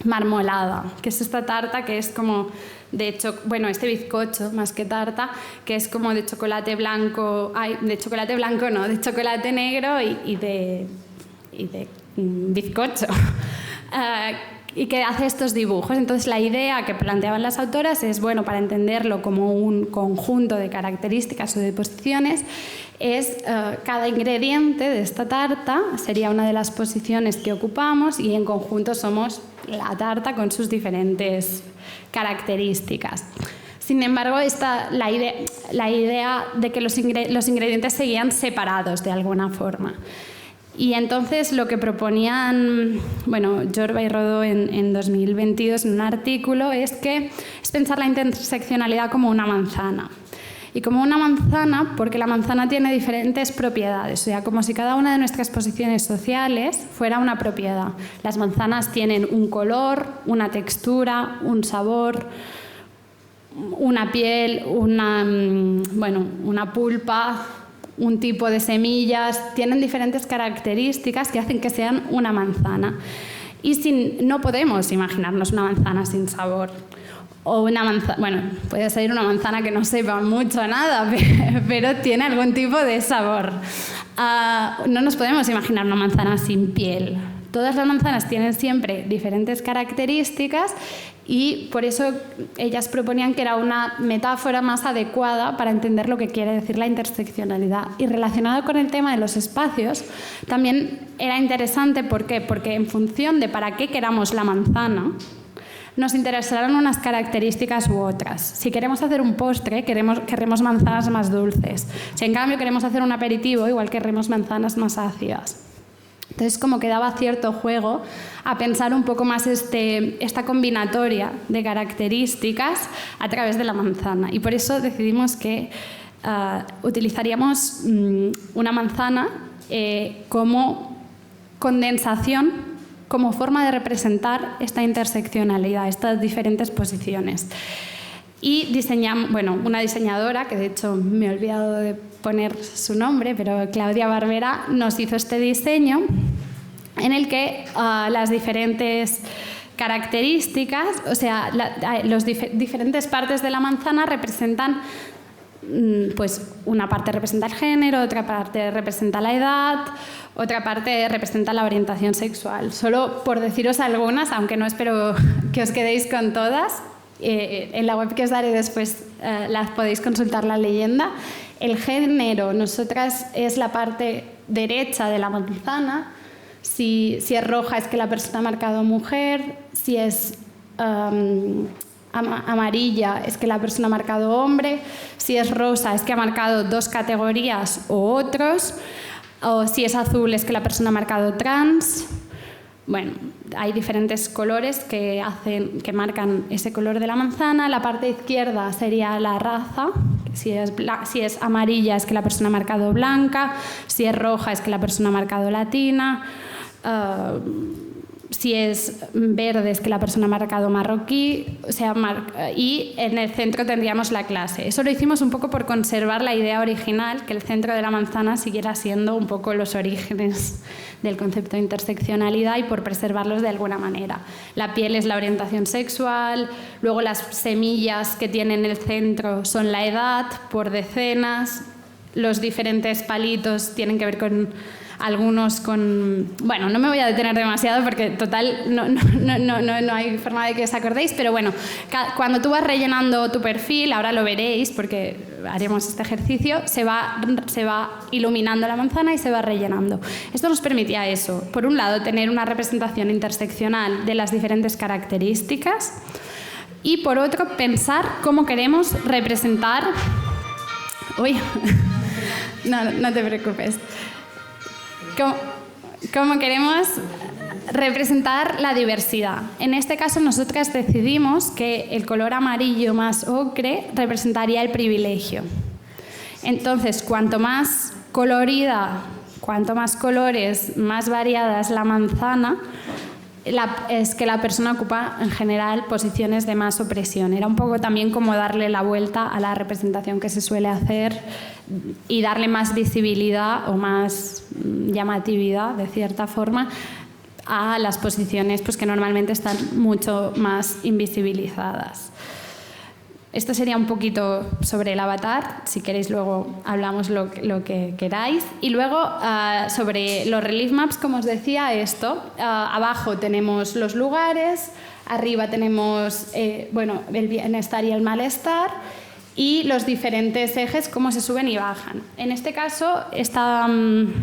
marmolada, que es esta tarta que es como este bizcocho más que tarta, que es como de chocolate blanco, de chocolate blanco no, de chocolate negro y de bizcocho. y que hace estos dibujos. Entonces la idea que planteaban las autoras es, bueno, para entenderlo como un conjunto de características o de posiciones, es cada ingrediente de esta tarta sería una de las posiciones que ocupamos y en conjunto somos la tarta con sus diferentes características. Sin embargo, la idea de que los ingredientes seguían separados de alguna forma. Y entonces lo que proponían, bueno, Jorba y Rodó en 2022 en un artículo es pensar la interseccionalidad como una manzana. Y como una manzana, porque la manzana tiene diferentes propiedades, o sea, como si cada una de nuestras posiciones sociales fuera una propiedad. Las manzanas tienen un color, una textura, un sabor, una piel, una pulpa, un tipo de semillas, tienen diferentes características que hacen que sean una manzana. Y no podemos imaginarnos una manzana sin sabor. O una manzana, bueno, puede ser una manzana que no sepa mucho nada, pero tiene algún tipo de sabor. No nos podemos imaginar una manzana sin piel. Todas las manzanas tienen siempre diferentes características y por eso ellas proponían que era una metáfora más adecuada para entender lo que quiere decir la interseccionalidad. Y relacionado con el tema de los espacios, también era interesante, ¿por qué? Porque en función de para qué queramos la manzana, nos interesarán unas características u otras. Si queremos hacer un postre, querremos manzanas más dulces. Si en cambio queremos hacer un aperitivo, igual querremos manzanas más ácidas. Entonces, como que daba cierto juego a pensar un poco más esta combinatoria de características a través de la manzana. Y por eso decidimos que utilizaríamos una manzana como condensación, como forma de representar esta interseccionalidad, estas diferentes posiciones. Y diseñamos, una diseñadora, que de hecho me he olvidado de poner su nombre, pero Claudia Barbera nos hizo este diseño en el que las diferentes características, o sea, las diferentes partes de la manzana representan, pues una parte representa el género, otra parte representa la edad, otra parte representa la orientación sexual. Solo por deciros algunas, aunque no espero que os quedéis con todas, en la web que os daré después las podéis consultar la leyenda. El género, nosotras, es la parte derecha de la manzana. Si es roja es que la persona ha marcado mujer, si es amarilla es que la persona ha marcado hombre, si es rosa es que ha marcado dos categorías o otros, o si es azul es que la persona ha marcado trans. Bueno, hay diferentes colores que marcan ese color de la manzana. La parte izquierda sería la raza. Si es amarilla es que la persona ha marcado blanca, si es roja es que la persona ha marcado latina, si es verde es que la persona ha marcado marroquí, y en el centro tendríamos la clase. Eso lo hicimos un poco por conservar la idea original, que el centro de la manzana siguiera siendo un poco los orígenes del concepto de interseccionalidad y por preservarlos de alguna manera. La piel es la orientación sexual, luego las semillas que tienen el centro son la edad por decenas, los diferentes palitos tienen que ver con algunos con... Bueno, no me voy a detener demasiado porque total no hay forma de que os acordéis, pero bueno, cuando tú vas rellenando tu perfil, ahora lo veréis porque haremos este ejercicio, se va iluminando la manzana y se va rellenando. Esto nos permitía eso, por un lado tener una representación interseccional de las diferentes características y por otro pensar cómo queremos representar... Uy, no te preocupes. ¿Cómo queremos representar la diversidad? En este caso, nosotras decidimos que el color amarillo más ocre representaría el privilegio. Entonces, cuanto más colorida, cuanto más colores, más variada es la manzana, es que la persona ocupa en general posiciones de más opresión. Era un poco también como darle la vuelta a la representación que se suele hacer y darle más visibilidad o más llamatividad, de cierta forma, a las posiciones pues, que normalmente están mucho más invisibilizadas. esto sería un poquito sobre el avatar. Si queréis luego hablamos lo que queráis. Y luego sobre los relief maps, como os decía, esto. Abajo tenemos los lugares, arriba tenemos el bienestar y el malestar y los diferentes ejes, cómo se suben y bajan. En este caso, en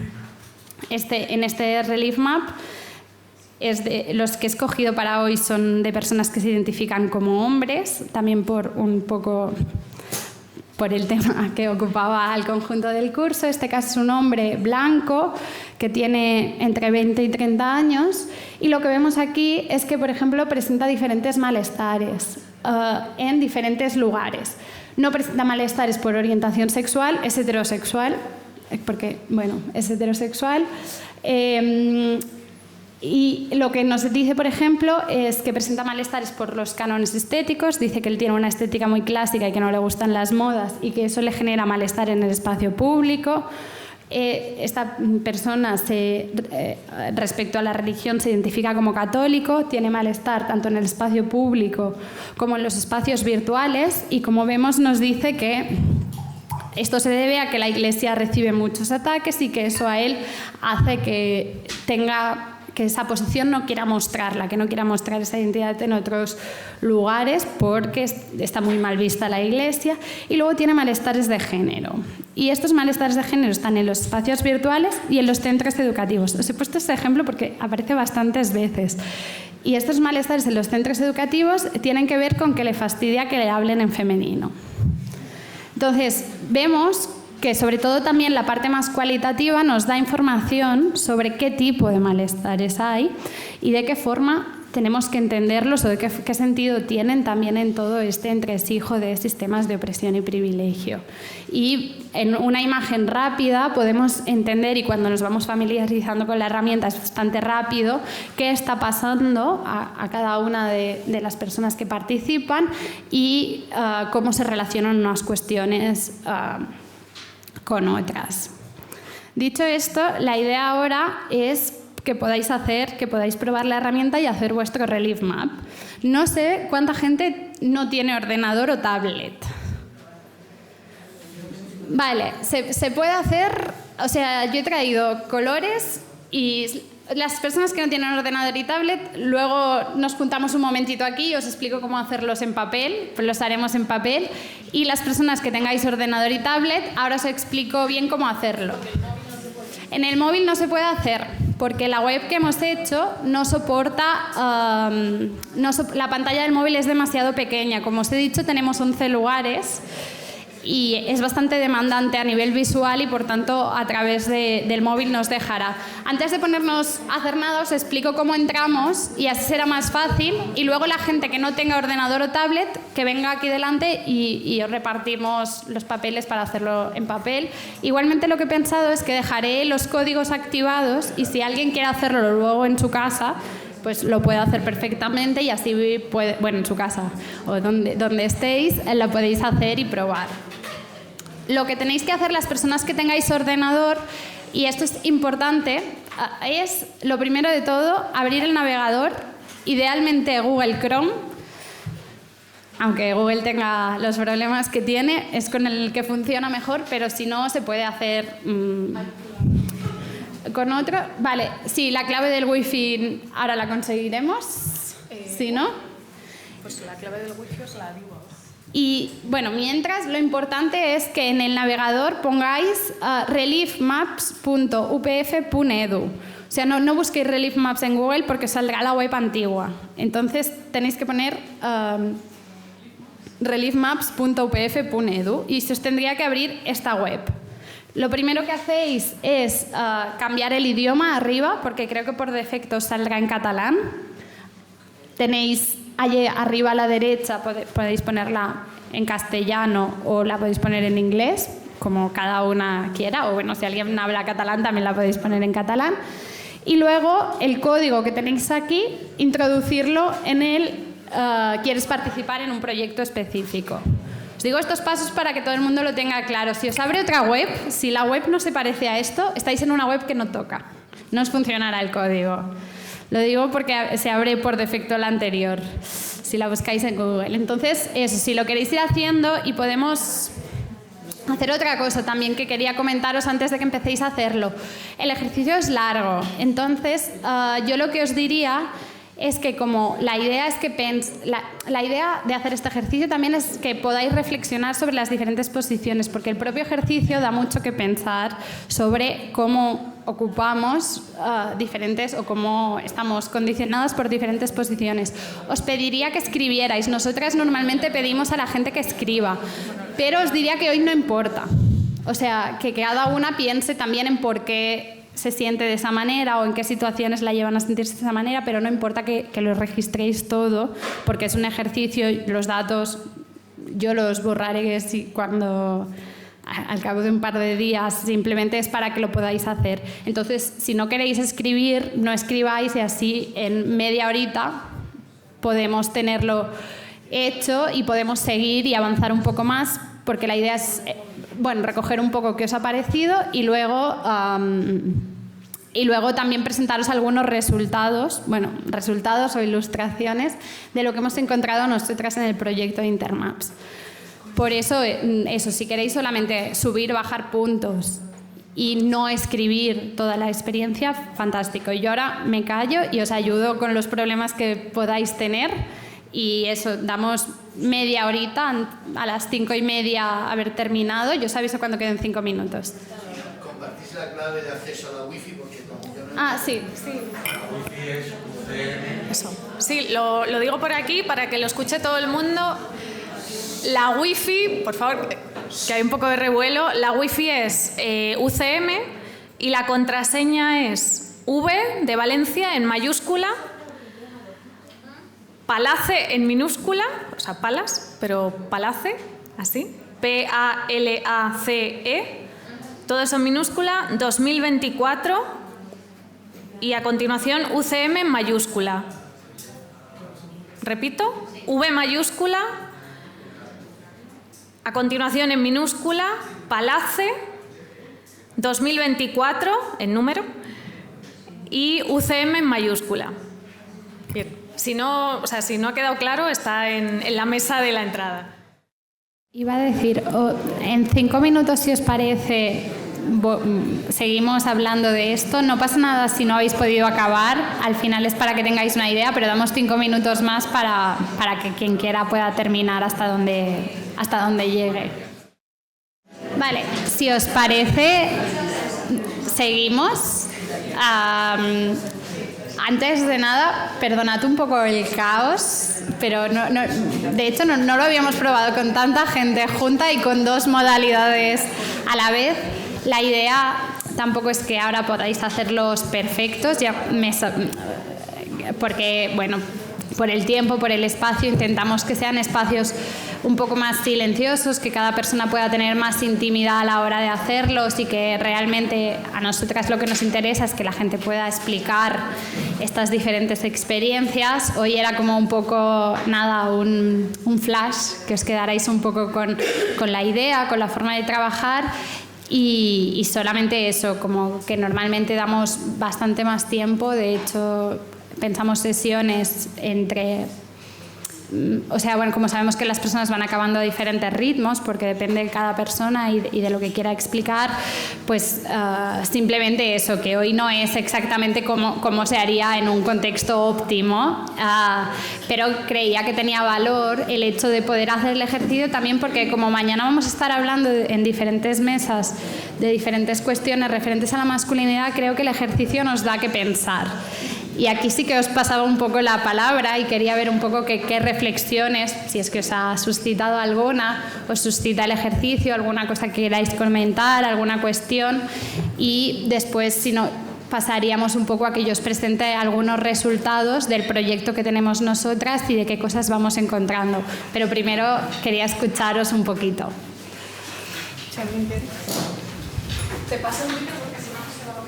este relief map, los que he escogido para hoy son de personas que se identifican como hombres, también por el tema que ocupaba al conjunto del curso. Este caso es un hombre blanco que tiene entre 20 y 30 años y lo que vemos aquí es que, por ejemplo, presenta diferentes malestares en diferentes lugares. No presenta malestares por orientación sexual, es heterosexual, porque, es heterosexual. Y lo que nos dice, por ejemplo, es que presenta malestares por los cánones estéticos. Dice que él tiene una estética muy clásica y que no le gustan las modas y que eso le genera malestar en el espacio público. Esta persona, respecto a la religión, se identifica como católico, tiene malestar tanto en el espacio público como en los espacios virtuales y, como vemos, nos dice que esto se debe a que la Iglesia recibe muchos ataques y que eso a él hace que esa posición no quiera mostrarla, que no quiera mostrar esa identidad en otros lugares porque está muy mal vista la Iglesia. Y luego tiene malestares de género. Y estos malestares de género están en los espacios virtuales y en los centros educativos. Os he puesto este ejemplo porque aparece bastantes veces. Y estos malestares en los centros educativos tienen que ver con que le fastidia que le hablen en femenino. Entonces, vemos que sobre todo también la parte más cualitativa nos da información sobre qué tipo de malestares hay y de qué forma tenemos que entenderlos o de qué sentido tienen también en todo este entresijo de sistemas de opresión y privilegio. Y en una imagen rápida podemos entender, y cuando nos vamos familiarizando con la herramienta es bastante rápido, qué está pasando a cada una de las personas que participan y cómo se relacionan unas cuestiones con otras. Dicho esto, la idea ahora es que podáis probar la herramienta y hacer vuestro relief map. No sé cuánta gente no tiene ordenador o tablet. Vale, se puede hacer, yo he traído colores y las personas que no tienen ordenador y tablet, luego nos juntamos un momentito aquí y os explico cómo hacerlos en papel, pues los haremos en papel. Y las personas que tengáis ordenador y tablet, ahora os explico bien cómo hacerlo. En el móvil no se puede hacer, porque la web que hemos hecho no soporta... la pantalla del móvil es demasiado pequeña. Como os he dicho, tenemos 11 lugares y es bastante demandante a nivel visual y, por tanto, a través del móvil nos dejará. Antes de ponernos a hacer nada, os explico cómo entramos y así será más fácil. Y luego la gente que no tenga ordenador o tablet, que venga aquí delante y os repartimos los papeles para hacerlo en papel. Igualmente, lo que he pensado es que dejaré los códigos activados y si alguien quiere hacerlo luego en su casa, pues lo puede hacer perfectamente y así en su casa o donde estéis, lo podéis hacer y probar. Lo que tenéis que hacer las personas que tengáis ordenador, y esto es importante, es, lo primero de todo, abrir el navegador, idealmente Google Chrome, aunque Google tenga los problemas que tiene, es con el que funciona mejor, pero si no, se puede hacer con otro. Vale, sí, la clave del wifi ahora la conseguiremos, ¿sí, no? Pues la clave del wifi os la digo. Y mientras, lo importante es que en el navegador pongáis reliefmaps.upf.edu. No busquéis relief maps en Google porque saldrá la web antigua. Entonces tenéis que poner reliefmaps.upf.edu y se os tendría que abrir esta web. Lo primero que hacéis es cambiar el idioma arriba, porque creo que por defecto saldrá en catalán. Tenéis allí arriba a la derecha, podéis ponerla en castellano o la podéis poner en inglés, como cada una quiera, o si alguien habla catalán también la podéis poner en catalán. Y luego el código que tenéis aquí, introducirlo en quieres participar en un proyecto específico. Os digo estos pasos para que todo el mundo lo tenga claro. Si os abre otra web, si la web no se parece a esto, estáis en una web que no toca. No os funcionará el código. Lo digo porque se abre por defecto la anterior. si la buscáis en Google. Entonces, eso, si lo queréis ir haciendo, y podemos hacer otra cosa también que quería comentaros antes de que empecéis a hacerlo. El ejercicio es largo, entonces yo lo que os diría es que como la idea es que la idea de hacer este ejercicio también es que podáis reflexionar sobre las diferentes posiciones, porque el propio ejercicio da mucho que pensar sobre cómo ocupamos diferentes o cómo estamos condicionados por diferentes posiciones. Os pediría que escribierais. Nosotras normalmente pedimos a la gente que escriba, pero os diría que hoy no importa. O sea, que cada una piense también en por qué se siente de esa manera o en qué situaciones la llevan a sentirse de esa manera, pero no importa que lo registréis todo, porque es un ejercicio. Los datos yo los borraré cuando al cabo de un par de días, simplemente es para que lo podáis hacer. Entonces, si no queréis escribir, no escribáis, y así en media horita podemos tenerlo hecho y podemos seguir y avanzar un poco más, porque la idea es recoger un poco qué os ha parecido y luego también presentaros algunos resultados o ilustraciones de lo que hemos encontrado nosotras en el proyecto de Intermaps. Por eso, si queréis solamente subir, bajar puntos y no escribir toda la experiencia, fantástico. Yo ahora me callo y os ayudo con los problemas que podáis tener. Y eso, damos media horita, a las 5:30 haber terminado. Yo os aviso cuando queden 5 minutos. ¿Compartís la clave de acceso a la wifi? Porque como yo no... Ah, sí. La wifi es UCM. Eso. Sí, lo digo por aquí para que lo escuche todo el mundo. La wifi, por favor, que hay un poco de revuelo, la wifi es UCM y la contraseña es V de Valencia en mayúscula, Palace en minúscula, o sea, Palas, pero Palace, así, PALACE, todo eso en minúscula, 2024, y a continuación UCM en mayúscula. Repito, V mayúscula, a continuación en minúscula, Palace, 2024 en número, y UCM en mayúscula. Bien. Si no ha quedado claro, está en la mesa de la entrada. Iba a decir, en 5 minutos, si os parece, seguimos hablando de esto. No pasa nada si no habéis podido acabar. Al final es para que tengáis una idea, pero damos 5 minutos más para que quien quiera pueda terminar hasta donde llegue. Vale, si os parece, seguimos. Antes de nada, perdonad un poco el caos, pero de hecho no lo habíamos probado con tanta gente junta y con 2 modalidades a la vez. La idea tampoco es que ahora podáis hacerlos perfectos, porque, por el tiempo, por el espacio, intentamos que sean espacios un poco más silenciosos, que cada persona pueda tener más intimidad a la hora de hacerlos, y que realmente a nosotras lo que nos interesa es que la gente pueda explicar estas diferentes experiencias. Hoy era como un poco, un flash, que os quedarais un poco con la idea, con la forma de trabajar. Y solamente eso, como que normalmente damos bastante más tiempo. De hecho, pensamos sesiones como sabemos que las personas van acabando a diferentes ritmos, porque depende de cada persona y de lo que quiera explicar, pues simplemente eso, que hoy no es exactamente como se haría en un contexto óptimo, pero creía que tenía valor el hecho de poder hacer el ejercicio también, porque como mañana vamos a estar hablando en diferentes mesas de diferentes cuestiones referentes a la masculinidad, creo que el ejercicio nos da que pensar. Y aquí sí que os pasaba un poco la palabra y quería ver un poco qué reflexiones, si es que os ha suscitado alguna, os suscita el ejercicio, alguna cosa que queráis comentar, alguna cuestión, y después, si no, pasaríamos un poco a que yo os presente algunos resultados del proyecto que tenemos nosotras y de qué cosas vamos encontrando. Pero primero quería escucharos un poquito. ¿Te paso el micro? Porque si no, se va a...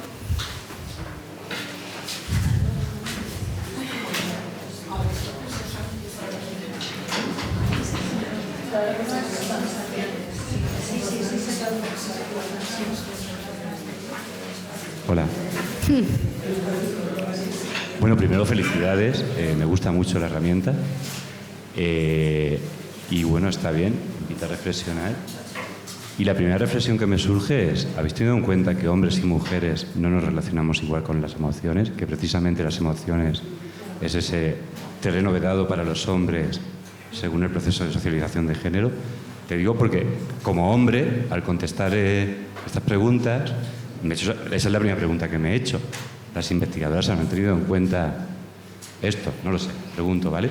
Hola. Bueno, primero felicidades, me gusta mucho la herramienta Y bueno, está bien, invita a reflexionar. Y la primera reflexión que me surge es, ¿habéis tenido en cuenta que hombres y mujeres no nos relacionamos igual con las emociones? Que precisamente las emociones es ese terreno vedado para los hombres según el proceso de socialización de género. Te digo porque, como hombre, al contestar estas preguntas, esa es la primera pregunta que me he hecho. ¿Las investigadoras han tenido en cuenta esto? No lo sé, pregunto, ¿vale?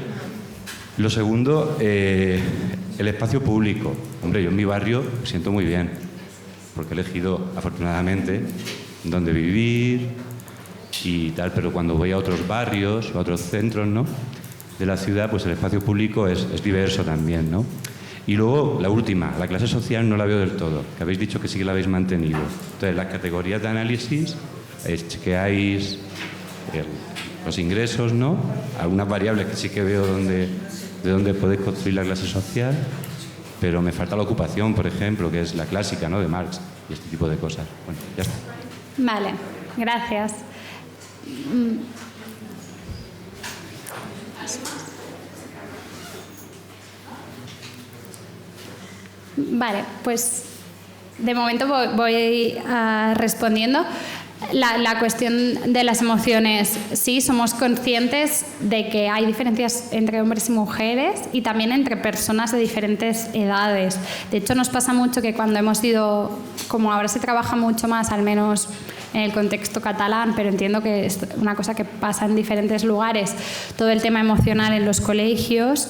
Lo segundo, el espacio público. Hombre, yo en mi barrio me siento muy bien, porque he elegido, afortunadamente, dónde vivir y tal, pero cuando voy a otros barrios o a otros centros, ¿no?, de la ciudad, pues el espacio público es diverso también, ¿no? Y luego, la última, la clase social no la veo del todo, que habéis dicho que sí que la habéis mantenido. Entonces, las categorías de análisis, chequeáis los ingresos, ¿no? Algunas variables que sí que veo de dónde podéis construir la clase social, pero me falta la ocupación, por ejemplo, que es la clásica, ¿no?, de Marx y este tipo de cosas. Bueno, ya está. Vale, gracias. Vale, pues de momento voy respondiendo. La cuestión de las emociones, sí, somos conscientes de que hay diferencias entre hombres y mujeres y también entre personas de diferentes edades. De hecho, nos pasa mucho que cuando hemos ido, como ahora se trabaja mucho más, al menos en el contexto catalán, pero entiendo que es una cosa que pasa en diferentes lugares, todo el tema emocional en los colegios,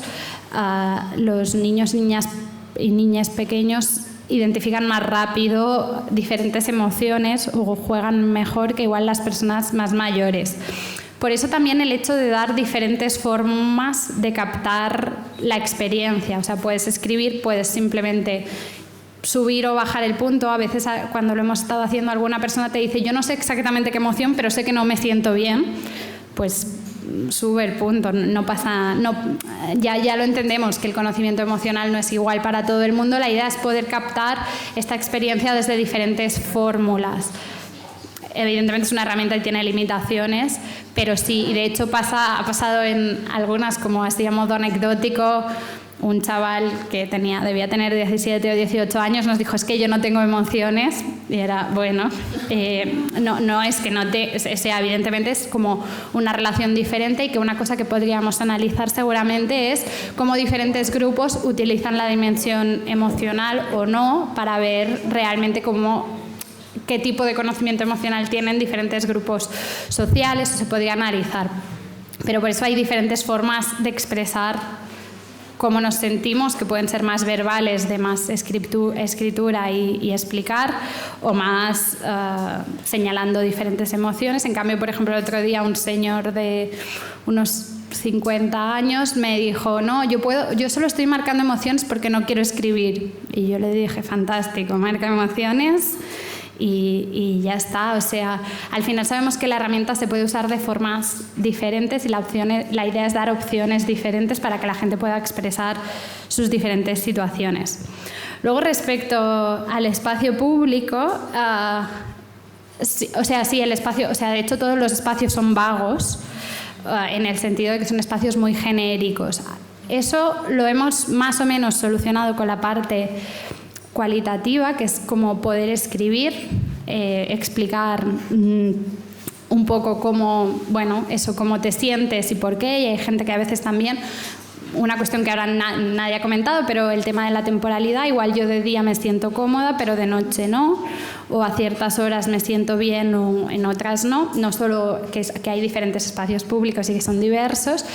los niños, niñas y niñas pequeños identifican más rápido diferentes emociones o juegan mejor que igual las personas más mayores. Por eso también el hecho de dar diferentes formas de captar la experiencia. O sea, puedes escribir, puedes simplemente subir o bajar el punto. A veces cuando lo hemos estado haciendo, alguna persona te dice, yo no sé exactamente qué emoción, pero sé que no me siento bien. Pues sube el punto, no pasa, ya lo entendemos que el conocimiento emocional no es igual para todo el mundo. La idea es poder captar esta experiencia desde diferentes fórmulas. Evidentemente es una herramienta y tiene limitaciones, pero sí, y de hecho ha pasado en algunas, como así a modo anecdótico, un chaval que debía tener 17 o 18 años nos dijo, es que yo no tengo emociones, y era, bueno, no es que no sea, evidentemente es como una relación diferente, y que una cosa que podríamos analizar seguramente es cómo diferentes grupos utilizan la dimensión emocional o no para ver realmente qué tipo de conocimiento emocional tienen diferentes grupos sociales, o se podría analizar. Pero por eso hay diferentes formas de expresar cómo nos sentimos, que pueden ser más verbales, de más escritura y explicar, o más señalando diferentes emociones. En cambio, por ejemplo, el otro día un señor de unos 50 años me dijo, no, yo solo estoy marcando emociones porque no quiero escribir. Y yo le dije, fantástico, marca emociones y ya está. O sea, al final sabemos que la herramienta se puede usar de formas diferentes y la idea es dar opciones diferentes para que la gente pueda expresar sus diferentes situaciones. Luego, respecto al espacio público, el espacio, de hecho todos los espacios son vagos, en el sentido de que son espacios muy genéricos. Eso lo hemos más o menos solucionado con la parte cualitativa, que es como poder escribir, explicar un poco cómo te sientes y por qué. Y hay gente que a veces también, una cuestión que ahora nadie ha comentado, pero el tema de la temporalidad, igual yo de día me siento cómoda, pero de noche no, o a ciertas horas me siento bien o en otras no solo que hay diferentes espacios públicos y que son diversos.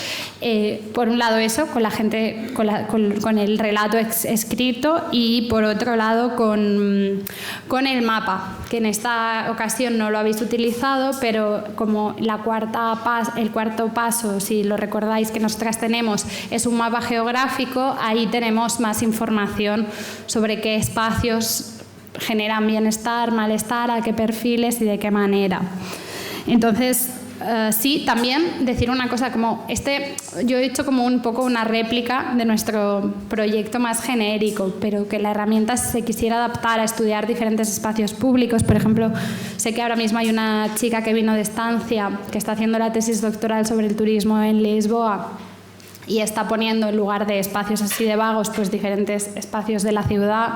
Por un lado eso, con la gente, con el relato escrito, y por otro lado con el mapa, que en esta ocasión no lo habéis utilizado, pero como el cuarto paso, si lo recordáis, que nosotras tenemos, es un mapa geográfico, ahí tenemos más información sobre qué espacios generan bienestar, malestar, a qué perfiles y de qué manera. Entonces, sí, también decir una cosa como yo he hecho como un poco una réplica de nuestro proyecto más genérico, pero que la herramienta se quisiera adaptar a estudiar diferentes espacios públicos. Por ejemplo, sé que ahora mismo hay una chica que vino de estancia que está haciendo la tesis doctoral sobre el turismo en Lisboa, y está poniendo en lugar de espacios así de vagos, pues diferentes espacios de la ciudad.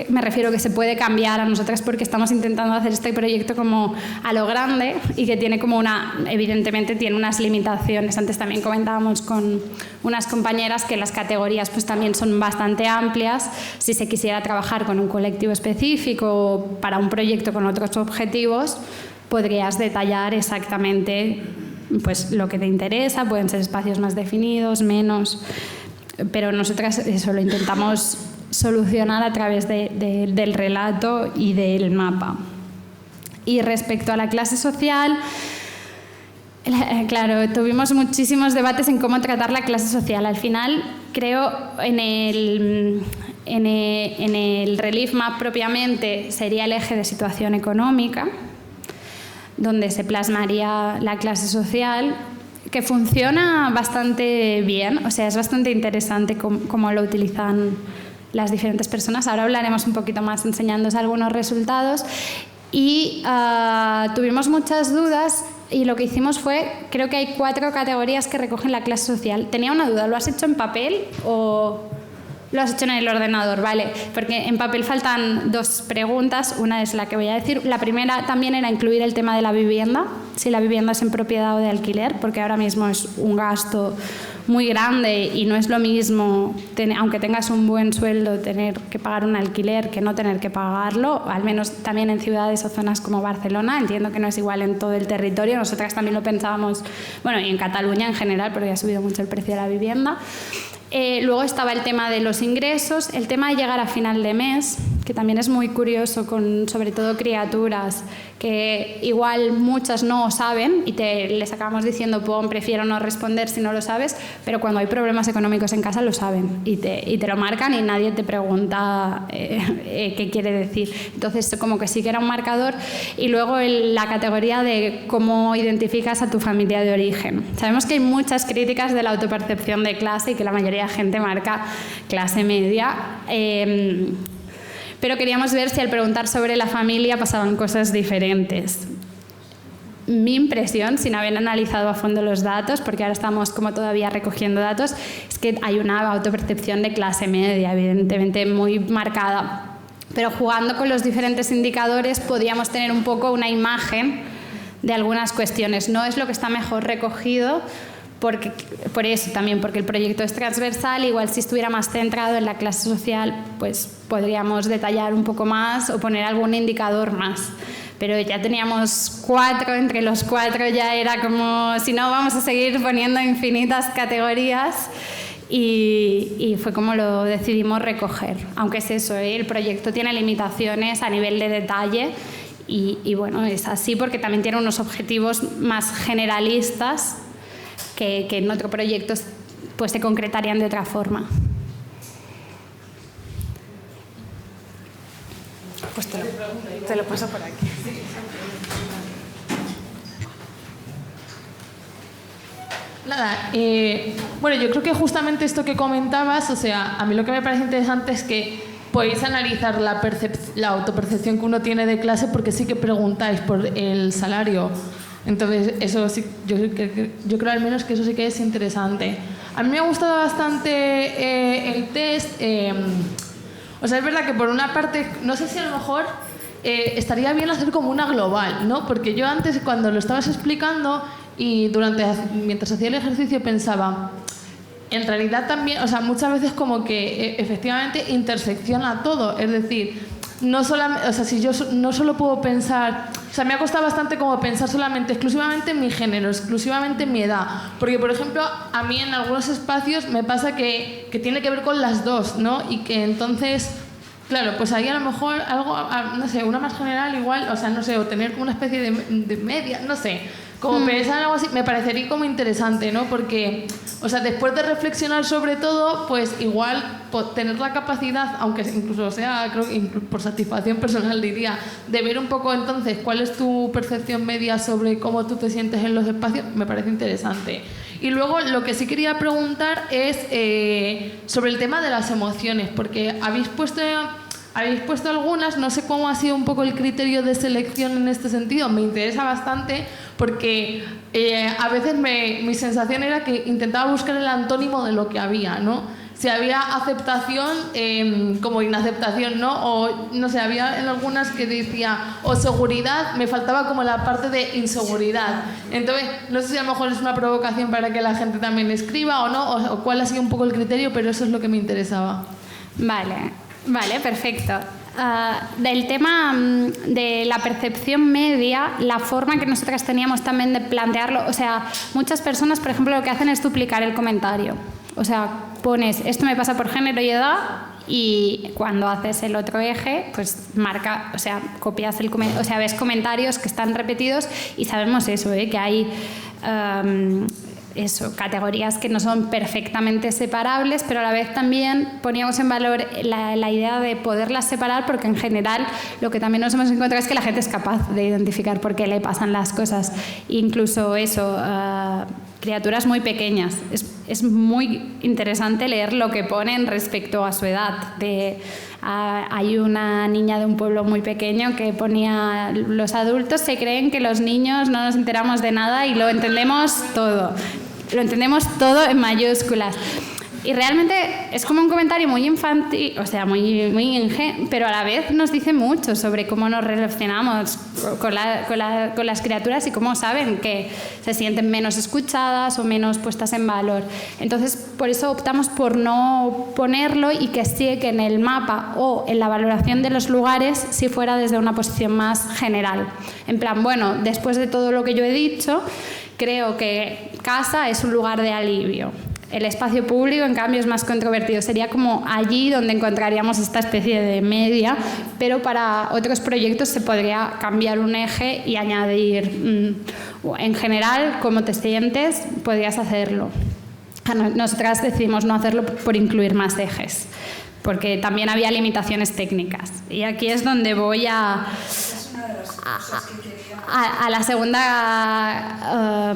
Me refiero que se puede cambiar a nosotras porque estamos intentando hacer este proyecto como a lo grande y que tiene como evidentemente tiene unas limitaciones. Antes también comentábamos con unas compañeras que las categorías pues también son bastante amplias. Si se quisiera trabajar con un colectivo específico para un proyecto con otros objetivos, podrías detallar exactamente pues lo que te interesa, pueden ser espacios más definidos, menos, pero nosotras eso lo intentamos solucionar a través del relato y del mapa. Y respecto a la clase social, claro, tuvimos muchísimos debates en cómo tratar la clase social. Al final, creo, en el relief map propiamente sería el eje de situación económica, donde se plasmaría la clase social, que funciona bastante bien, o sea, es bastante interesante cómo lo utilizan las diferentes personas. Ahora hablaremos un poquito más enseñándoos algunos resultados. Y tuvimos muchas dudas y lo que hicimos fue, creo que hay 4 categorías que recogen la clase social. Tenía una duda, ¿lo has hecho en papel o lo has hecho en el ordenador? Vale, porque en papel faltan 2 preguntas, una es la que voy a decir. La primera también era incluir el tema de la vivienda, si la vivienda es en propiedad o de alquiler, porque ahora mismo es un gasto muy grande y no es lo mismo, aunque tengas un buen sueldo, tener que pagar un alquiler que no tener que pagarlo, al menos también en ciudades o zonas como Barcelona. Entiendo que no es igual en todo el territorio, nosotras también lo pensábamos, bueno, y en Cataluña en general, porque ha subido mucho el precio de la vivienda. Luego estaba el tema de los ingresos, el tema de llegar a final de mes, que también es muy curioso con sobre todo criaturas que igual muchas no saben y les acabamos diciendo prefiero no responder si no lo sabes, pero cuando hay problemas económicos en casa lo saben y te lo marcan y nadie te pregunta qué quiere decir. Entonces como que sí que era un marcador. Y luego la categoría de cómo identificas a tu familia de origen. Sabemos que hay muchas críticas de la autopercepción de clase y que la mayoría de gente marca clase media, pero queríamos ver si al preguntar sobre la familia pasaban cosas diferentes. Mi impresión, sin haber analizado a fondo los datos, porque ahora estamos como todavía recogiendo datos, es que hay una autopercepción de clase media, evidentemente muy marcada. Pero jugando con los diferentes indicadores podíamos tener un poco una imagen de algunas cuestiones. No es lo que está mejor recogido, por eso también, porque el proyecto es transversal. Igual si estuviera más centrado en la clase social, pues podríamos detallar un poco más o poner algún indicador más. Pero ya teníamos 4, entre los 4 ya era como, si no vamos a seguir poniendo infinitas categorías, y fue como lo decidimos recoger. Aunque es eso, el proyecto tiene limitaciones a nivel de detalle y bueno, es así porque también tiene unos objetivos más generalistas que en otros proyectos pues se concretarían de otra forma. Pues te lo paso por aquí. Nada, bueno, yo creo que justamente esto que comentabas, o sea, a mí lo que me parece interesante es que podéis analizar la autopercepción que uno tiene de clase, porque sí que preguntáis por el salario. Entonces, eso sí, yo creo al menos que eso sí que es interesante. A mí me ha gustado bastante el test. O sea, es verdad que por una parte, no sé si a lo mejor estaría bien hacer como una global, ¿no? Porque yo antes, cuando lo estabas explicando y mientras hacía el ejercicio, pensaba, en realidad también, o sea, muchas veces como que efectivamente intersecciona todo. Es decir, no solamente, o sea, si yo no solo puedo pensar, o sea, me ha costado bastante como pensar solamente, exclusivamente en mi género, exclusivamente en mi edad, porque por ejemplo a mí en algunos espacios me pasa que tiene que ver con las dos, ¿no? Y que entonces, claro, pues ahí a lo mejor algo, no sé, una más general igual, o sea, no sé, o tener una especie de media, no sé, como pensar en algo así, me parecería como interesante, ¿no? Porque, o sea, después de reflexionar sobre todo, pues igual tener la capacidad, aunque incluso sea, creo que por satisfacción personal diría, de ver un poco entonces cuál es tu percepción media sobre cómo tú te sientes en los espacios, me parece interesante. Y luego lo que sí quería preguntar es sobre el tema de las emociones, porque habéis puesto algunas, no sé cómo ha sido un poco el criterio de selección en este sentido, me interesa bastante, porque a veces mi sensación era que intentaba buscar el antónimo de lo que había, ¿no? Si había aceptación como inaceptación, ¿no? O no sé, había en algunas que decía o seguridad, me faltaba como la parte de inseguridad. Entonces, no sé si a lo mejor es una provocación para que la gente también escriba o no, o cuál ha sido un poco el criterio, pero eso es lo que me interesaba. Vale, perfecto. Del tema de la percepción media, la forma que nosotras teníamos también de plantearlo, o sea, muchas personas, por ejemplo, lo que hacen es duplicar el comentario. O sea, pones, esto me pasa por género y edad, y cuando haces el otro eje, pues marca, o sea, copias el comentario, o sea, ves comentarios que están repetidos y sabemos eso, que hay categorías que no son perfectamente separables, pero a la vez también poníamos en valor la idea de poderlas separar, porque en general lo que también nos hemos encontrado es que la gente es capaz de identificar por qué le pasan las cosas, incluso eso, criaturas muy pequeñas. Es muy interesante leer lo que ponen respecto a su edad. Hay una niña de un pueblo muy pequeño que ponía: los adultos se creen que los niños no nos enteramos de nada y lo entendemos todo. Lo entendemos todo en mayúsculas. Y realmente es como un comentario muy infantil, o sea, muy ingenuo, pero a la vez nos dice mucho sobre cómo nos relacionamos con las criaturas y cómo saben que se sienten menos escuchadas o menos puestas en valor. Entonces, por eso optamos por no ponerlo y que sí que en el mapa o en la valoración de los lugares sí fuera desde una posición más general. En plan, bueno, después de todo lo que yo he dicho, creo que casa es un lugar de alivio. El espacio público, en cambio, es más controvertido. Sería como allí donde encontraríamos esta especie de media, pero para otros proyectos se podría cambiar un eje y añadir, en general, cómo te sientes, podrías hacerlo. Nosotras decidimos no hacerlo por incluir más ejes, porque también había limitaciones técnicas. Y aquí es donde voy a la segunda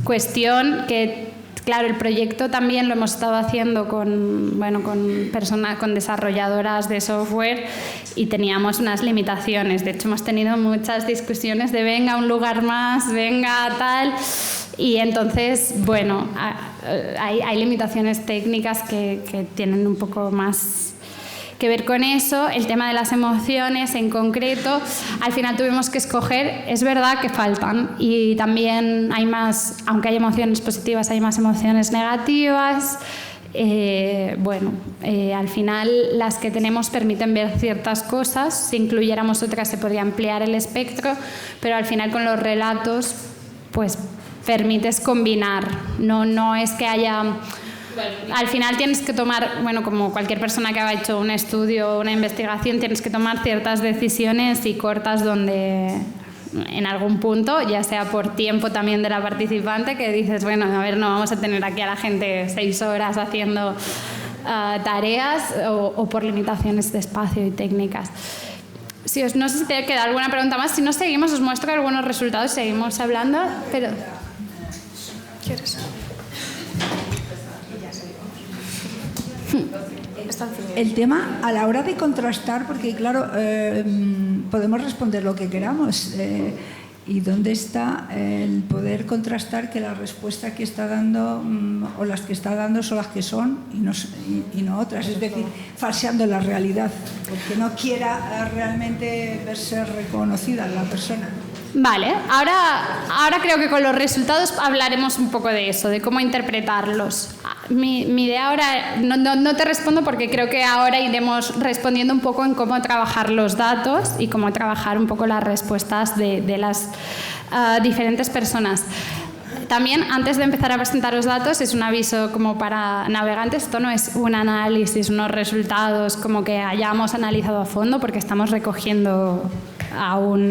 cuestión, que claro, el proyecto también lo hemos estado haciendo con desarrolladoras de software y teníamos unas limitaciones. De hecho, hemos tenido muchas discusiones de venga un lugar más, venga tal. Y entonces, bueno, hay limitaciones técnicas que tienen un poco más que ver con eso. El tema de las emociones en concreto, al final tuvimos que escoger, es verdad que faltan, y también hay más, aunque hay emociones positivas, hay más emociones negativas. Al final las que tenemos permiten ver ciertas cosas, si incluyéramos otras se podría ampliar el espectro, pero al final con los relatos pues permites combinar, no es que haya... Al final tienes que tomar, como cualquier persona que haya hecho un estudio o una investigación, tienes que tomar ciertas decisiones y cortas donde en algún punto, ya sea por tiempo también de la participante, que dices, no vamos a tener aquí a la gente 6 horas haciendo tareas, o por limitaciones de espacio y técnicas. No sé si te queda alguna pregunta más. Si no, seguimos, os muestro algunos resultados, seguimos hablando, pero... ¿Quieres? El tema a la hora de contrastar, porque claro, podemos responder lo que queramos, y dónde está el poder contrastar que la respuesta que está dando o las que está dando son las que son y no otras, es decir, falseando la realidad, porque no quiera realmente verse reconocida la persona. Vale, ahora creo que con los resultados hablaremos un poco de eso, de cómo interpretarlos. Mi idea ahora, no te respondo porque creo que ahora iremos respondiendo un poco en cómo trabajar los datos y cómo trabajar un poco las respuestas de las diferentes personas. También, antes de empezar a presentar los datos, es un aviso como para navegantes. Esto no es un análisis, unos resultados como que hayamos analizado a fondo, porque estamos recogiendo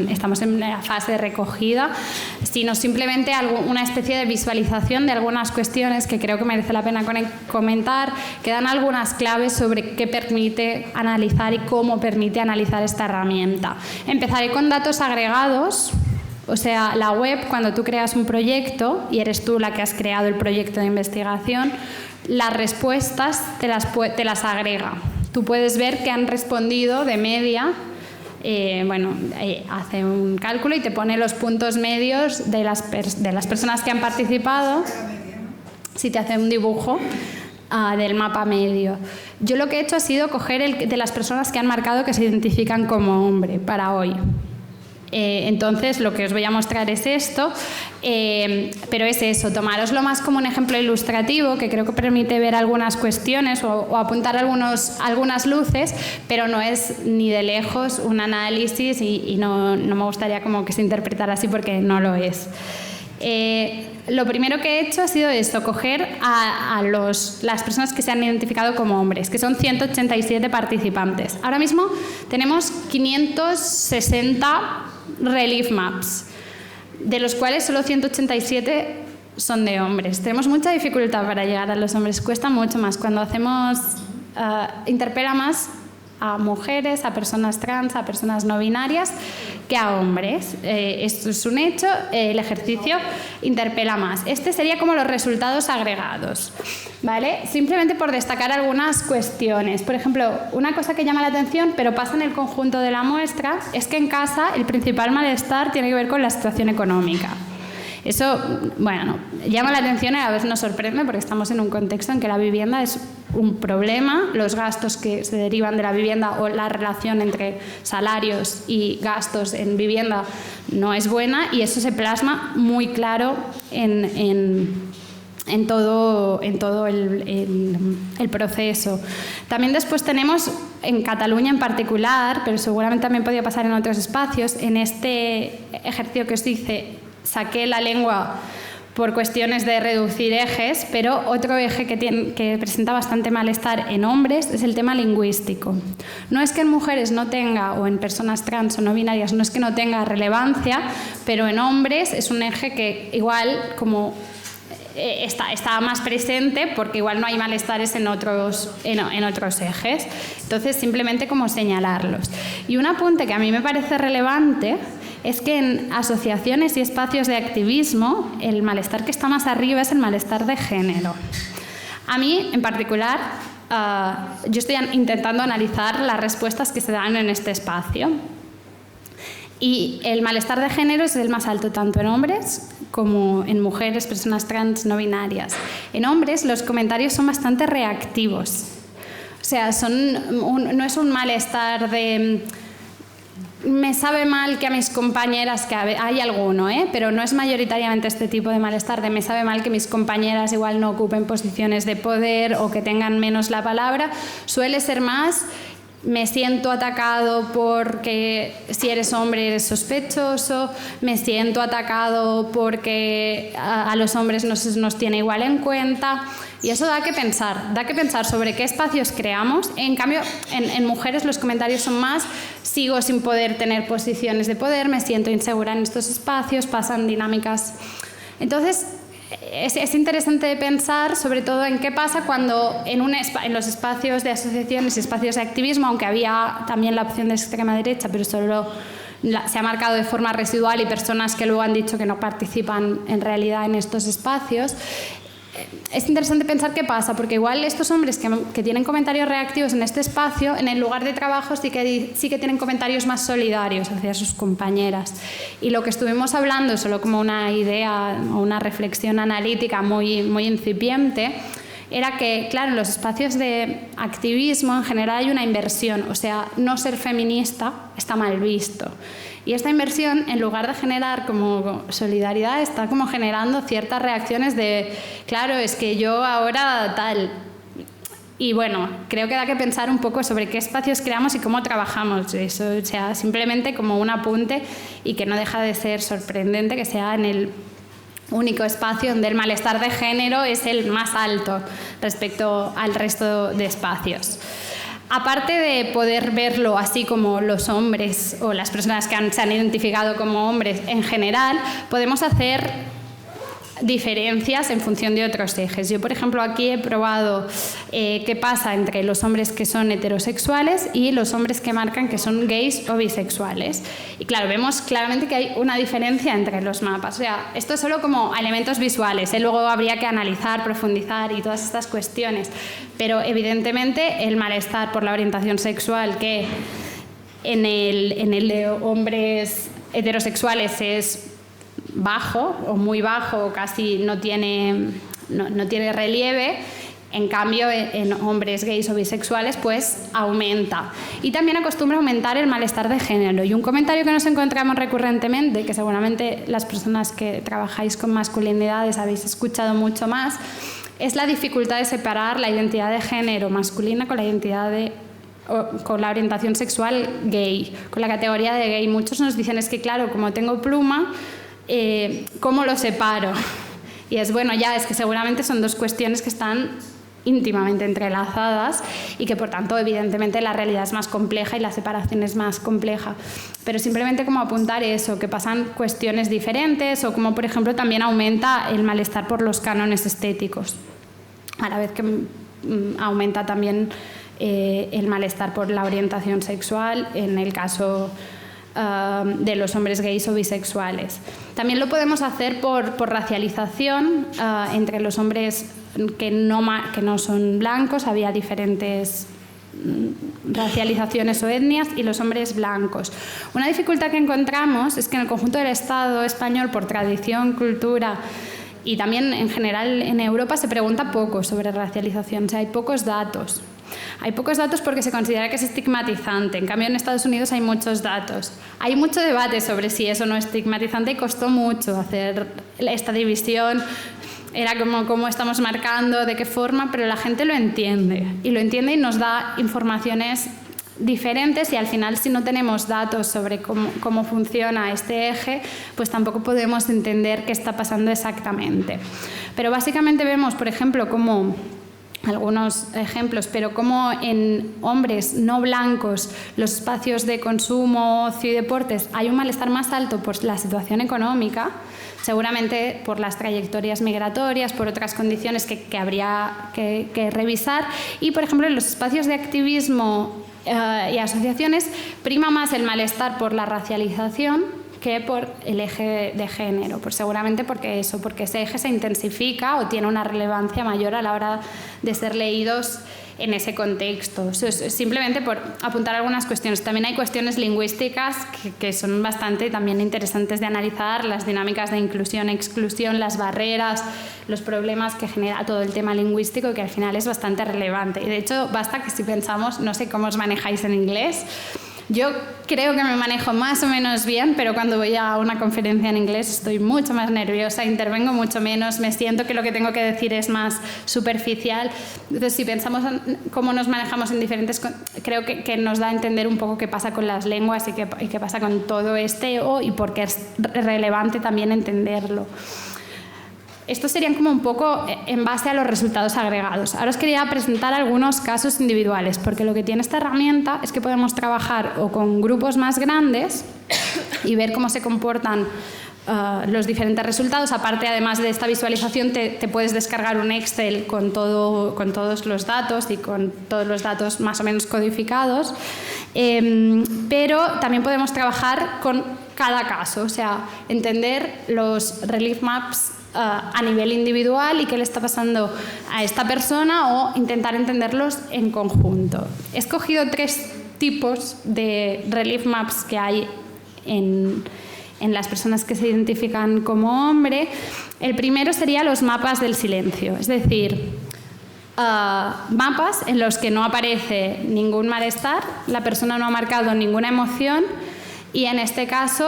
estamos en la fase de recogida, sino simplemente una especie de visualización de algunas cuestiones que creo que merece la pena comentar, que dan algunas claves sobre qué permite analizar y cómo permite analizar esta herramienta. Empezaré con datos agregados. O sea, la web, cuando tú creas un proyecto y eres tú la que has creado el proyecto de investigación, las respuestas te las agrega. Tú puedes ver que han respondido de media hace un cálculo y te pone los puntos medios de las personas que han participado. Si te hace un dibujo del mapa medio. Yo lo que he hecho ha sido coger el de las personas que han marcado que se identifican como hombre para hoy. Entonces, lo que os voy a mostrar es esto, pero es eso, tomároslo más como un ejemplo ilustrativo, que creo que permite ver algunas cuestiones o apuntar algunas luces, pero no es ni de lejos un análisis y no me gustaría como que se interpretara así porque no lo es. Lo primero que he hecho ha sido esto, coger a las personas que se han identificado como hombres, que son 187 participantes. Ahora mismo tenemos 560 relief maps, de los cuales solo 187 son de hombres. Tenemos mucha dificultad para llegar a los hombres, cuesta mucho más. Cuando hacemos, interpela más a mujeres, a personas trans, a personas no binarias, que a hombres. Esto es un hecho, el ejercicio interpela más. Este sería como los resultados agregados, ¿vale? Simplemente por destacar algunas cuestiones. Por ejemplo, una cosa que llama la atención, pero pasa en el conjunto de la muestra, es que en casa el principal malestar tiene que ver con la situación económica. Eso, bueno, llama la atención y a veces nos sorprende porque estamos en un contexto en que la vivienda es un problema, los gastos que se derivan de la vivienda o la relación entre salarios y gastos en vivienda no es buena y eso se plasma muy claro en todo el proceso. También después tenemos en Cataluña en particular, pero seguramente también podría pasar en otros espacios, en este ejercicio que os dice, saqué la lengua por cuestiones de reducir ejes, pero otro eje que presenta bastante malestar en hombres es el tema lingüístico. No es que en mujeres no tenga, o en personas trans o no binarias, no es que no tenga relevancia, pero en hombres es un eje que igual como está más presente porque igual no hay malestares en otros ejes. Entonces, simplemente como señalarlos. Y un apunte que a mí me parece relevante es que en asociaciones y espacios de activismo el malestar que está más arriba es el malestar de género. A mí, en particular, yo estoy intentando analizar las respuestas que se dan en este espacio. Y el malestar de género es el más alto tanto en hombres como en mujeres, personas trans, no binarias. En hombres los comentarios son bastante reactivos. O sea, no es un malestar de... Me sabe mal que a mis compañeras, que hay alguno, pero no es mayoritariamente este tipo de malestar de me sabe mal que mis compañeras igual no ocupen posiciones de poder o que tengan menos la palabra. Suele ser más... Me siento atacado porque si eres hombre eres sospechoso, me siento atacado porque a los hombres no se nos tiene igual en cuenta y eso da que pensar sobre qué espacios creamos. En cambio, en mujeres los comentarios son más sigo sin poder tener posiciones de poder, me siento insegura en estos espacios, pasan dinámicas. Entonces, es interesante pensar sobre todo en qué pasa cuando en los espacios de asociaciones y espacios de activismo, aunque había también la opción de extrema derecha, pero solo se ha marcado de forma residual y personas que luego han dicho que no participan en realidad en estos espacios. Es interesante pensar qué pasa, porque igual estos hombres que tienen comentarios reactivos en este espacio, en el lugar de trabajo sí que tienen comentarios más solidarios hacia sus compañeras. Y lo que estuvimos hablando, solo como una idea o una reflexión analítica muy, muy incipiente, era que, claro, en los espacios de activismo en general hay una inversión, o sea, no ser feminista está mal visto. Y esta inversión, en lugar de generar como solidaridad, está como generando ciertas reacciones de, claro, es que yo ahora tal. Y bueno, creo que da que pensar un poco sobre qué espacios creamos y cómo trabajamos eso. O sea, simplemente como un apunte y que no deja de ser sorprendente que sea en el único espacio donde el malestar de género es el más alto respecto al resto de espacios. Aparte de poder verlo así como los hombres o las personas que se han identificado como hombres en general, podemos hacer diferencias en función de otros ejes. Yo, por ejemplo, aquí he probado qué pasa entre los hombres que son heterosexuales y los hombres que marcan que son gays o bisexuales. Y claro, vemos claramente que hay una diferencia entre los mapas. O sea, esto es solo como elementos visuales, luego habría que analizar, profundizar y todas estas cuestiones. Pero evidentemente el malestar por la orientación sexual que en el de hombres heterosexuales es bajo o muy bajo, o casi no tiene relieve. En cambio, en hombres gays o bisexuales, pues aumenta. Y también acostumbra a aumentar el malestar de género. Y un comentario que nos encontramos recurrentemente, que seguramente las personas que trabajáis con masculinidades habéis escuchado mucho más, es la dificultad de separar la identidad de género masculina con la identidad con la orientación sexual gay, con la categoría de gay. Muchos nos dicen, es que claro, como tengo pluma, ¿cómo lo separo? Y es bueno, ya, es que seguramente son dos cuestiones que están íntimamente entrelazadas y que por tanto evidentemente la realidad es más compleja y la separación es más compleja, pero simplemente como apuntar eso, que pasan cuestiones diferentes, o como por ejemplo también aumenta el malestar por los cánones estéticos, a la vez que aumenta también el malestar por la orientación sexual en el caso de los hombres gays o bisexuales. También lo podemos hacer por racialización entre los hombres que no son blancos. Había diferentes racializaciones o etnias, y los hombres blancos. Una dificultad que encontramos es que en el conjunto del Estado español, por tradición, cultura y también en general en Europa, se pregunta poco sobre racialización. O sea, hay pocos datos. Hay pocos datos porque se considera que es estigmatizante. En cambio, en Estados Unidos hay muchos datos. Hay mucho debate sobre si eso no es estigmatizante, y costó mucho hacer esta división. Era como cómo estamos marcando, de qué forma, pero la gente lo entiende. Y lo entiende y nos da informaciones diferentes, y al final, si no tenemos datos sobre cómo funciona este eje, pues tampoco podemos entender qué está pasando exactamente. Pero básicamente vemos, por ejemplo, como algunos ejemplos, pero como en hombres no blancos, los espacios de consumo, ocio y deportes, hay un malestar más alto por la situación económica, seguramente por las trayectorias migratorias, por otras condiciones que habría que revisar. Y, por ejemplo, en los espacios de activismo y asociaciones prima más el malestar por la racialización que por el eje de género, pues seguramente porque ese eje se intensifica o tiene una relevancia mayor a la hora de ser leídos en ese contexto. Simplemente por apuntar algunas cuestiones. También hay cuestiones lingüísticas que son bastante también interesantes de analizar, las dinámicas de inclusión, exclusión, las barreras, los problemas que genera todo el tema lingüístico, que al final es bastante relevante. Y de hecho, basta que si pensamos, no sé cómo os manejáis en inglés. Yo creo que me manejo más o menos bien, pero cuando voy a una conferencia en inglés estoy mucho más nerviosa, intervengo mucho menos, me siento que lo que tengo que decir es más superficial. Entonces, si pensamos en cómo nos manejamos en diferentes... Creo que nos da a entender un poco qué pasa con las lenguas y qué pasa con todo y por qué es relevante también entenderlo. Estos serían como un poco en base a los resultados agregados. Ahora os quería presentar algunos casos individuales, porque lo que tiene esta herramienta es que podemos trabajar o con grupos más grandes y ver cómo se comportan los diferentes resultados. Aparte, además de esta visualización, te puedes descargar un Excel con todos los datos y con todos los datos más o menos codificados. Pero también podemos trabajar con cada caso, o sea, entender los relief maps a nivel individual y qué le está pasando a esta persona, o intentar entenderlos en conjunto. He escogido 3 tipos de relief maps que hay en las personas que se identifican como hombre. El primero sería los mapas del silencio, es decir, mapas en los que no aparece ningún malestar, la persona no ha marcado ninguna emoción. Y en este caso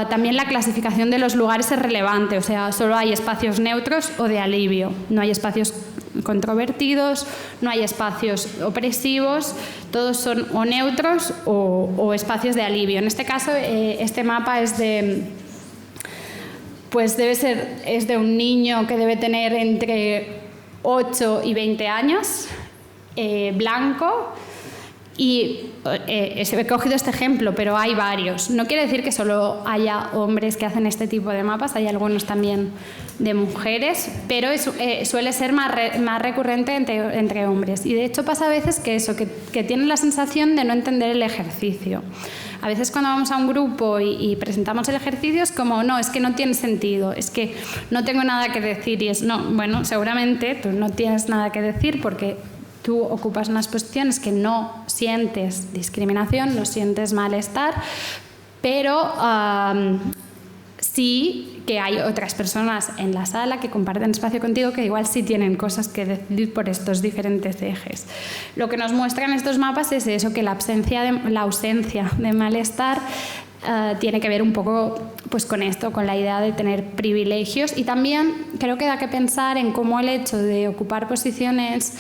también la clasificación de los lugares es relevante, o sea, solo hay espacios neutros o de alivio, no hay espacios controvertidos, no hay espacios opresivos, todos son o neutros o espacios de alivio. En este caso, este mapa es de un niño que debe tener entre 8 y 20 años, blanco. Y he cogido este ejemplo, pero hay varios. No quiere decir que solo haya hombres que hacen este tipo de mapas, hay algunos también de mujeres, pero suele ser más recurrente entre hombres. Y de hecho pasa a veces que tienen la sensación de no entender el ejercicio. A veces cuando vamos a un grupo y presentamos el ejercicio es como, no, es que no tiene sentido, es que no tengo nada que decir. Y es, no, bueno, seguramente tú no tienes nada que decir porque tú ocupas unas posiciones que no sientes discriminación, no sientes malestar, pero sí que hay otras personas en la sala que comparten espacio contigo que igual sí tienen cosas que decidir por estos diferentes ejes. Lo que nos muestran estos mapas es eso, que la ausencia de malestar tiene que ver un poco pues, con esto, con la idea de tener privilegios, y también creo que da que pensar en cómo el hecho de ocupar posiciones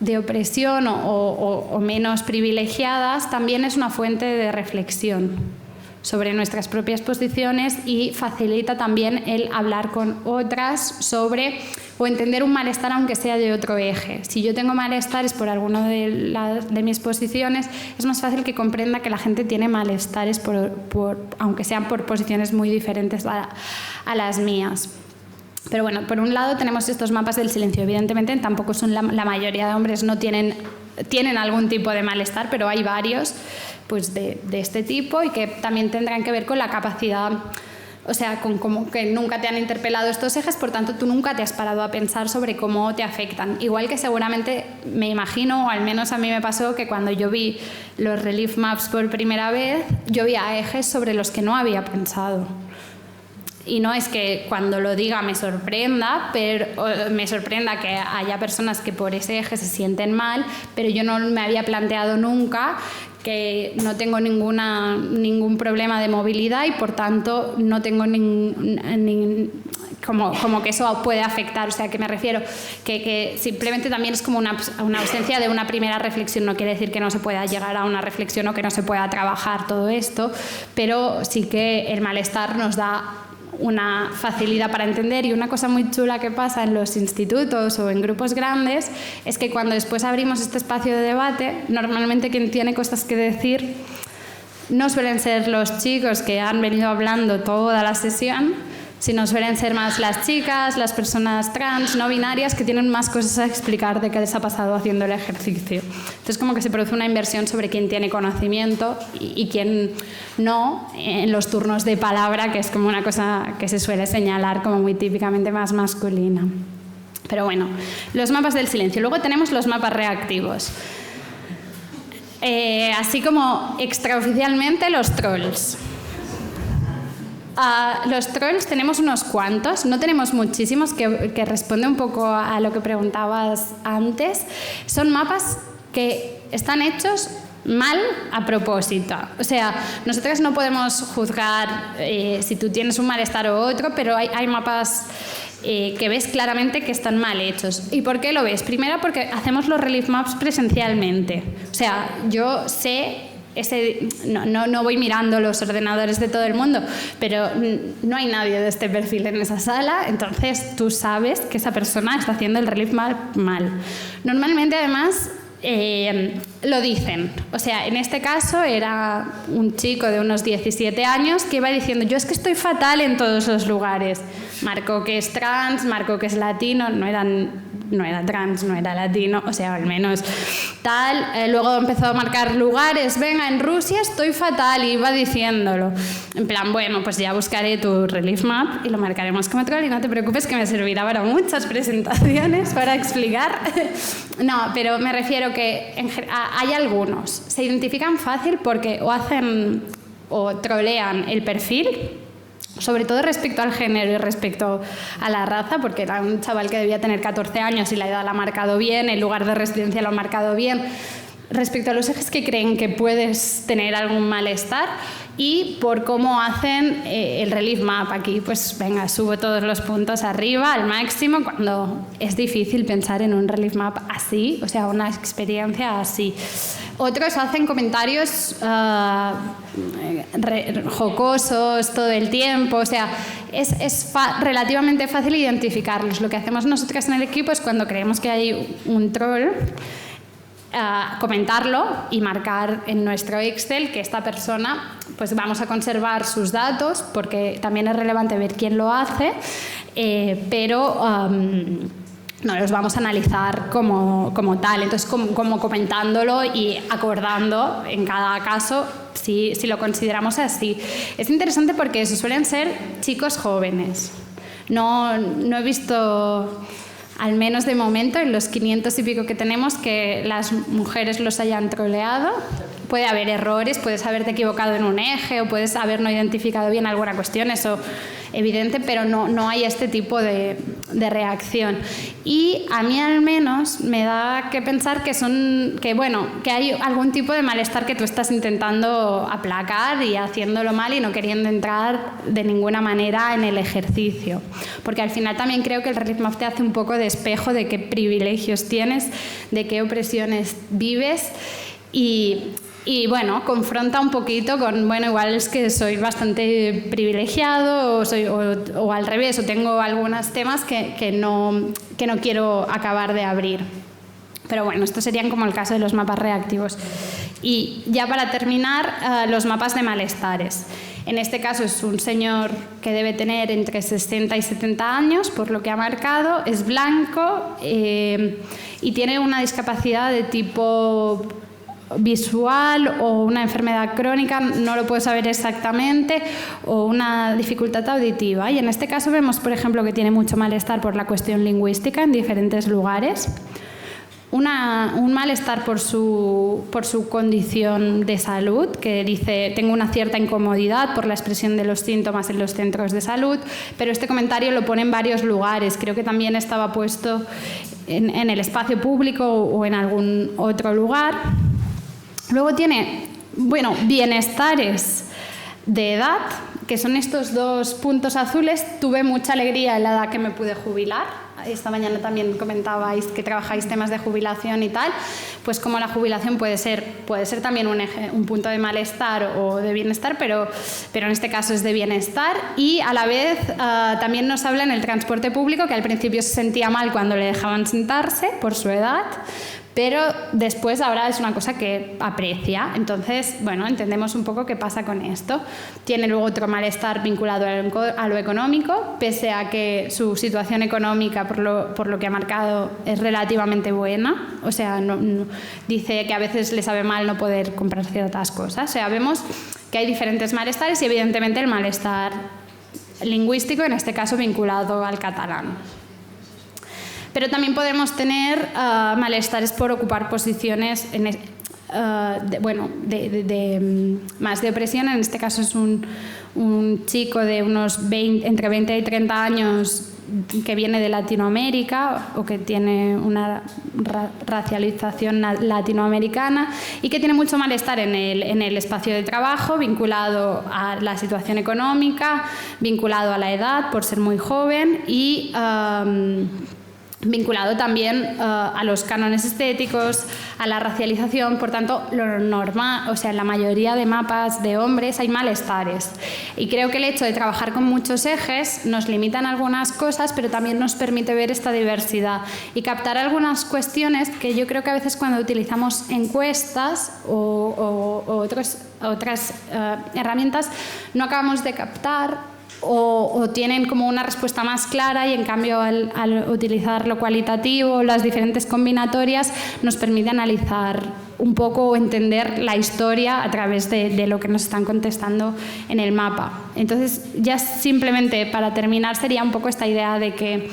de opresión o menos privilegiadas también es una fuente de reflexión sobre nuestras propias posiciones y facilita también el hablar con otras sobre o entender un malestar aunque sea de otro eje. Si yo tengo malestares por alguna de mis posiciones, es más fácil que comprenda que la gente tiene malestares aunque sean por posiciones muy diferentes a las mías. Pero bueno, por un lado tenemos estos mapas del silencio. Evidentemente tampoco son la mayoría de hombres no tienen algún tipo de malestar, pero hay varios pues de este tipo y que también tendrán que ver con la capacidad, o sea, con como que nunca te han interpelado estos ejes, por tanto tú nunca te has parado a pensar sobre cómo te afectan. Igual que seguramente me imagino, o al menos a mí me pasó, que cuando yo vi los relief maps por primera vez, yo vi ejes sobre los que no había pensado. Y no es que cuando lo diga me sorprenda, pero me sorprenda que haya personas que por ese eje se sienten mal, pero yo no me había planteado nunca que no tengo ningún problema de movilidad y por tanto no tengo como que eso puede afectar. O sea, que me refiero que simplemente también es como una ausencia de una primera reflexión. No quiere decir que no se pueda llegar a una reflexión o que no se pueda trabajar todo esto, pero sí que el malestar nos da una facilidad para entender. Y una cosa muy chula que pasa en los institutos o en grupos grandes es que cuando después abrimos este espacio de debate, normalmente quien tiene cosas que decir no suelen ser los chicos que han venido hablando toda la sesión, sino suelen ser más las chicas, las personas trans, no binarias, que tienen más cosas a explicar de qué les ha pasado haciendo el ejercicio. Entonces como que se produce una inversión sobre quién tiene conocimiento y quién no en los turnos de palabra, que es como una cosa que se suele señalar como muy típicamente más masculina. Pero bueno, los mapas del silencio. Luego tenemos los mapas reactivos. Así como extraoficialmente los trolls. Los trolls tenemos unos cuantos, no tenemos muchísimos, que responde un poco a lo que preguntabas antes. Son mapas que están hechos mal a propósito. O sea, nosotras no podemos juzgar si tú tienes un malestar o otro, pero hay mapas que ves claramente que están mal hechos. ¿Y por qué lo ves? Primero porque hacemos los relief maps presencialmente. O sea, yo sé... no voy mirando los ordenadores de todo el mundo, pero no hay nadie de este perfil en esa sala, entonces tú sabes que esa persona está haciendo el relief map mal. Normalmente, además, lo dicen. O sea, en este caso era un chico de unos 17 años que iba diciendo: yo es que estoy fatal en todos los lugares. Marcó que es trans, marcó que es latino, no era trans, no era latino, o sea, al menos tal. Luego empezó a marcar lugares: venga, en Rusia estoy fatal, y iba diciéndolo. En plan, bueno, pues ya buscaré tu relief map y lo marcaremos como troll, y no te preocupes que me servirá para muchas presentaciones para explicar. No, pero me refiero que hay algunos. Se identifican fácil porque o hacen o trolean el perfil, sobre todo respecto al género y respecto a la raza, porque era un chaval que debía tener 14 años y la edad la ha marcado bien, el lugar de residencia lo ha marcado bien, respecto a los ejes que creen que puedes tener algún malestar, y por cómo hacen el relief map. Aquí, pues venga, subo todos los puntos arriba al máximo, cuando es difícil pensar en un relief map así, o sea, una experiencia así. Otros hacen comentarios jocosos todo el tiempo, o sea, es relativamente fácil identificarlos. Lo que hacemos nosotras en el equipo es, cuando creemos que hay un troll, comentarlo y marcar en nuestro Excel que esta persona, pues vamos a conservar sus datos, porque también es relevante ver quién lo hace, pero no los vamos a analizar como tal. Entonces, como comentándolo y acordando en cada caso si lo consideramos así. Es interesante porque eso suelen ser chicos jóvenes. No he visto al menos de momento, en los 500 y pico que tenemos, que las mujeres los hayan troleado. Puede haber errores, puedes haberte equivocado en un eje o puedes haber no identificado bien alguna cuestión, eso evidente, pero no hay este tipo de reacción. Y a mí al menos me da que pensar que hay algún tipo de malestar que tú estás intentando aplacar y haciéndolo mal y no queriendo entrar de ninguna manera en el ejercicio. Porque al final también creo que el Relief Map te hace un poco de espejo de qué privilegios tienes, de qué opresiones vives y bueno, confronta un poquito con, bueno, igual es que soy bastante privilegiado o al revés, o tengo algunos temas que no quiero acabar de abrir. Pero bueno, estos serían como el caso de los mapas reactivos. Y ya para terminar, los mapas de malestares. En este caso es un señor que debe tener entre 60 y 70 años, por lo que ha marcado, es blanco y tiene una discapacidad de tipo visual o una enfermedad crónica, no lo puedo saber exactamente, o una dificultad auditiva. Y en este caso vemos, por ejemplo, que tiene mucho malestar por la cuestión lingüística en diferentes lugares. Un malestar por su condición de salud, que dice, tengo una cierta incomodidad por la expresión de los síntomas en los centros de salud, pero este comentario lo pone en varios lugares. Creo que también estaba puesto en el espacio público o en algún otro lugar. Luego tiene, bienestares de edad, que son estos dos puntos azules. Tuve mucha alegría en la edad que me pude jubilar. Esta mañana también comentabais que trabajáis temas de jubilación y tal. Pues como la jubilación puede ser también un punto de malestar o de bienestar, pero en este caso es de bienestar. Y a la vez también nos habla en el transporte público, que al principio se sentía mal cuando le dejaban sentarse por su edad, pero después ahora es una cosa que aprecia. Entonces, bueno, entendemos un poco qué pasa con esto. Tiene luego otro malestar vinculado a lo económico, pese a que su situación económica, por lo que ha marcado, es relativamente buena. O sea, dice que a veces le sabe mal no poder comprar ciertas cosas. O sea, vemos que hay diferentes malestares y evidentemente el malestar lingüístico, en este caso vinculado al catalán. Pero también podemos tener malestares por ocupar posiciones más de opresión. En este caso es un chico de entre 20 y 30 años que viene de Latinoamérica o que tiene una racialización latinoamericana y que tiene mucho malestar en el espacio de trabajo, vinculado a la situación económica, vinculado a la edad por ser muy joven y vinculado también a los cánones estéticos, a la racialización. Por tanto, lo normal, o sea, en la mayoría de mapas de hombres hay malestares. Y creo que el hecho de trabajar con muchos ejes nos limita en algunas cosas, pero también nos permite ver esta diversidad y captar algunas cuestiones que yo creo que a veces cuando utilizamos encuestas o otras herramientas no acabamos de captar, o tienen como una respuesta más clara, y en cambio al utilizar lo cualitativo, las diferentes combinatorias, nos permite analizar un poco o entender la historia a través de lo que nos están contestando en el mapa. Entonces, ya simplemente para terminar sería un poco esta idea de que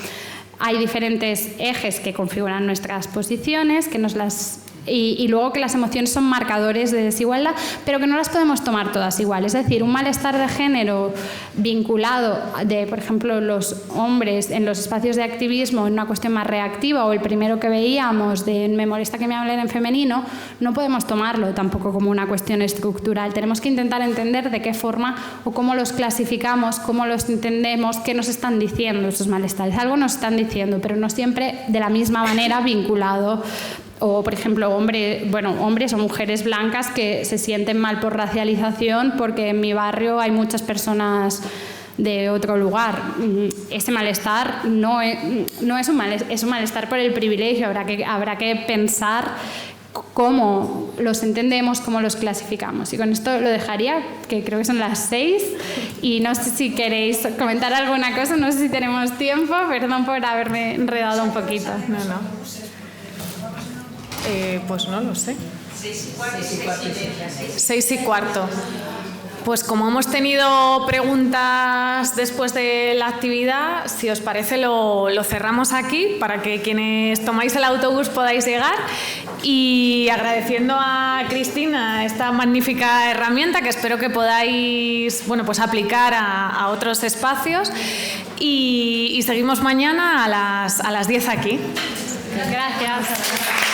hay diferentes ejes que configuran nuestras posiciones, que nos las... Y luego que las emociones son marcadores de desigualdad, pero que no las podemos tomar todas igual. Es decir, un malestar de género vinculado de, por ejemplo, los hombres en los espacios de activismo en una cuestión más reactiva, o el primero que veíamos de me molesta que me hablen en femenino, no podemos tomarlo tampoco como una cuestión estructural. Tenemos que intentar entender de qué forma o cómo los clasificamos, cómo los entendemos, qué nos están diciendo esos malestares. Algo nos están diciendo, pero no siempre de la misma manera vinculado. O, por ejemplo, hombres o mujeres blancas que se sienten mal por racialización porque en mi barrio hay muchas personas de otro lugar. Ese malestar no es un malestar, es un malestar por el privilegio. Habrá que pensar cómo los entendemos, cómo los clasificamos. Y con esto lo dejaría, que creo que son las 6, y no sé si queréis comentar alguna cosa, no sé si tenemos tiempo, perdón por haberme enredado un poquito. No. Pues no lo sé. 6:15. Pues como hemos tenido preguntas después de la actividad, si os parece lo cerramos aquí para que quienes tomáis el autobús podáis llegar, y agradeciendo a Cristina esta magnífica herramienta que espero que podáis pues aplicar a otros espacios, y seguimos mañana a las 10 aquí. Gracias.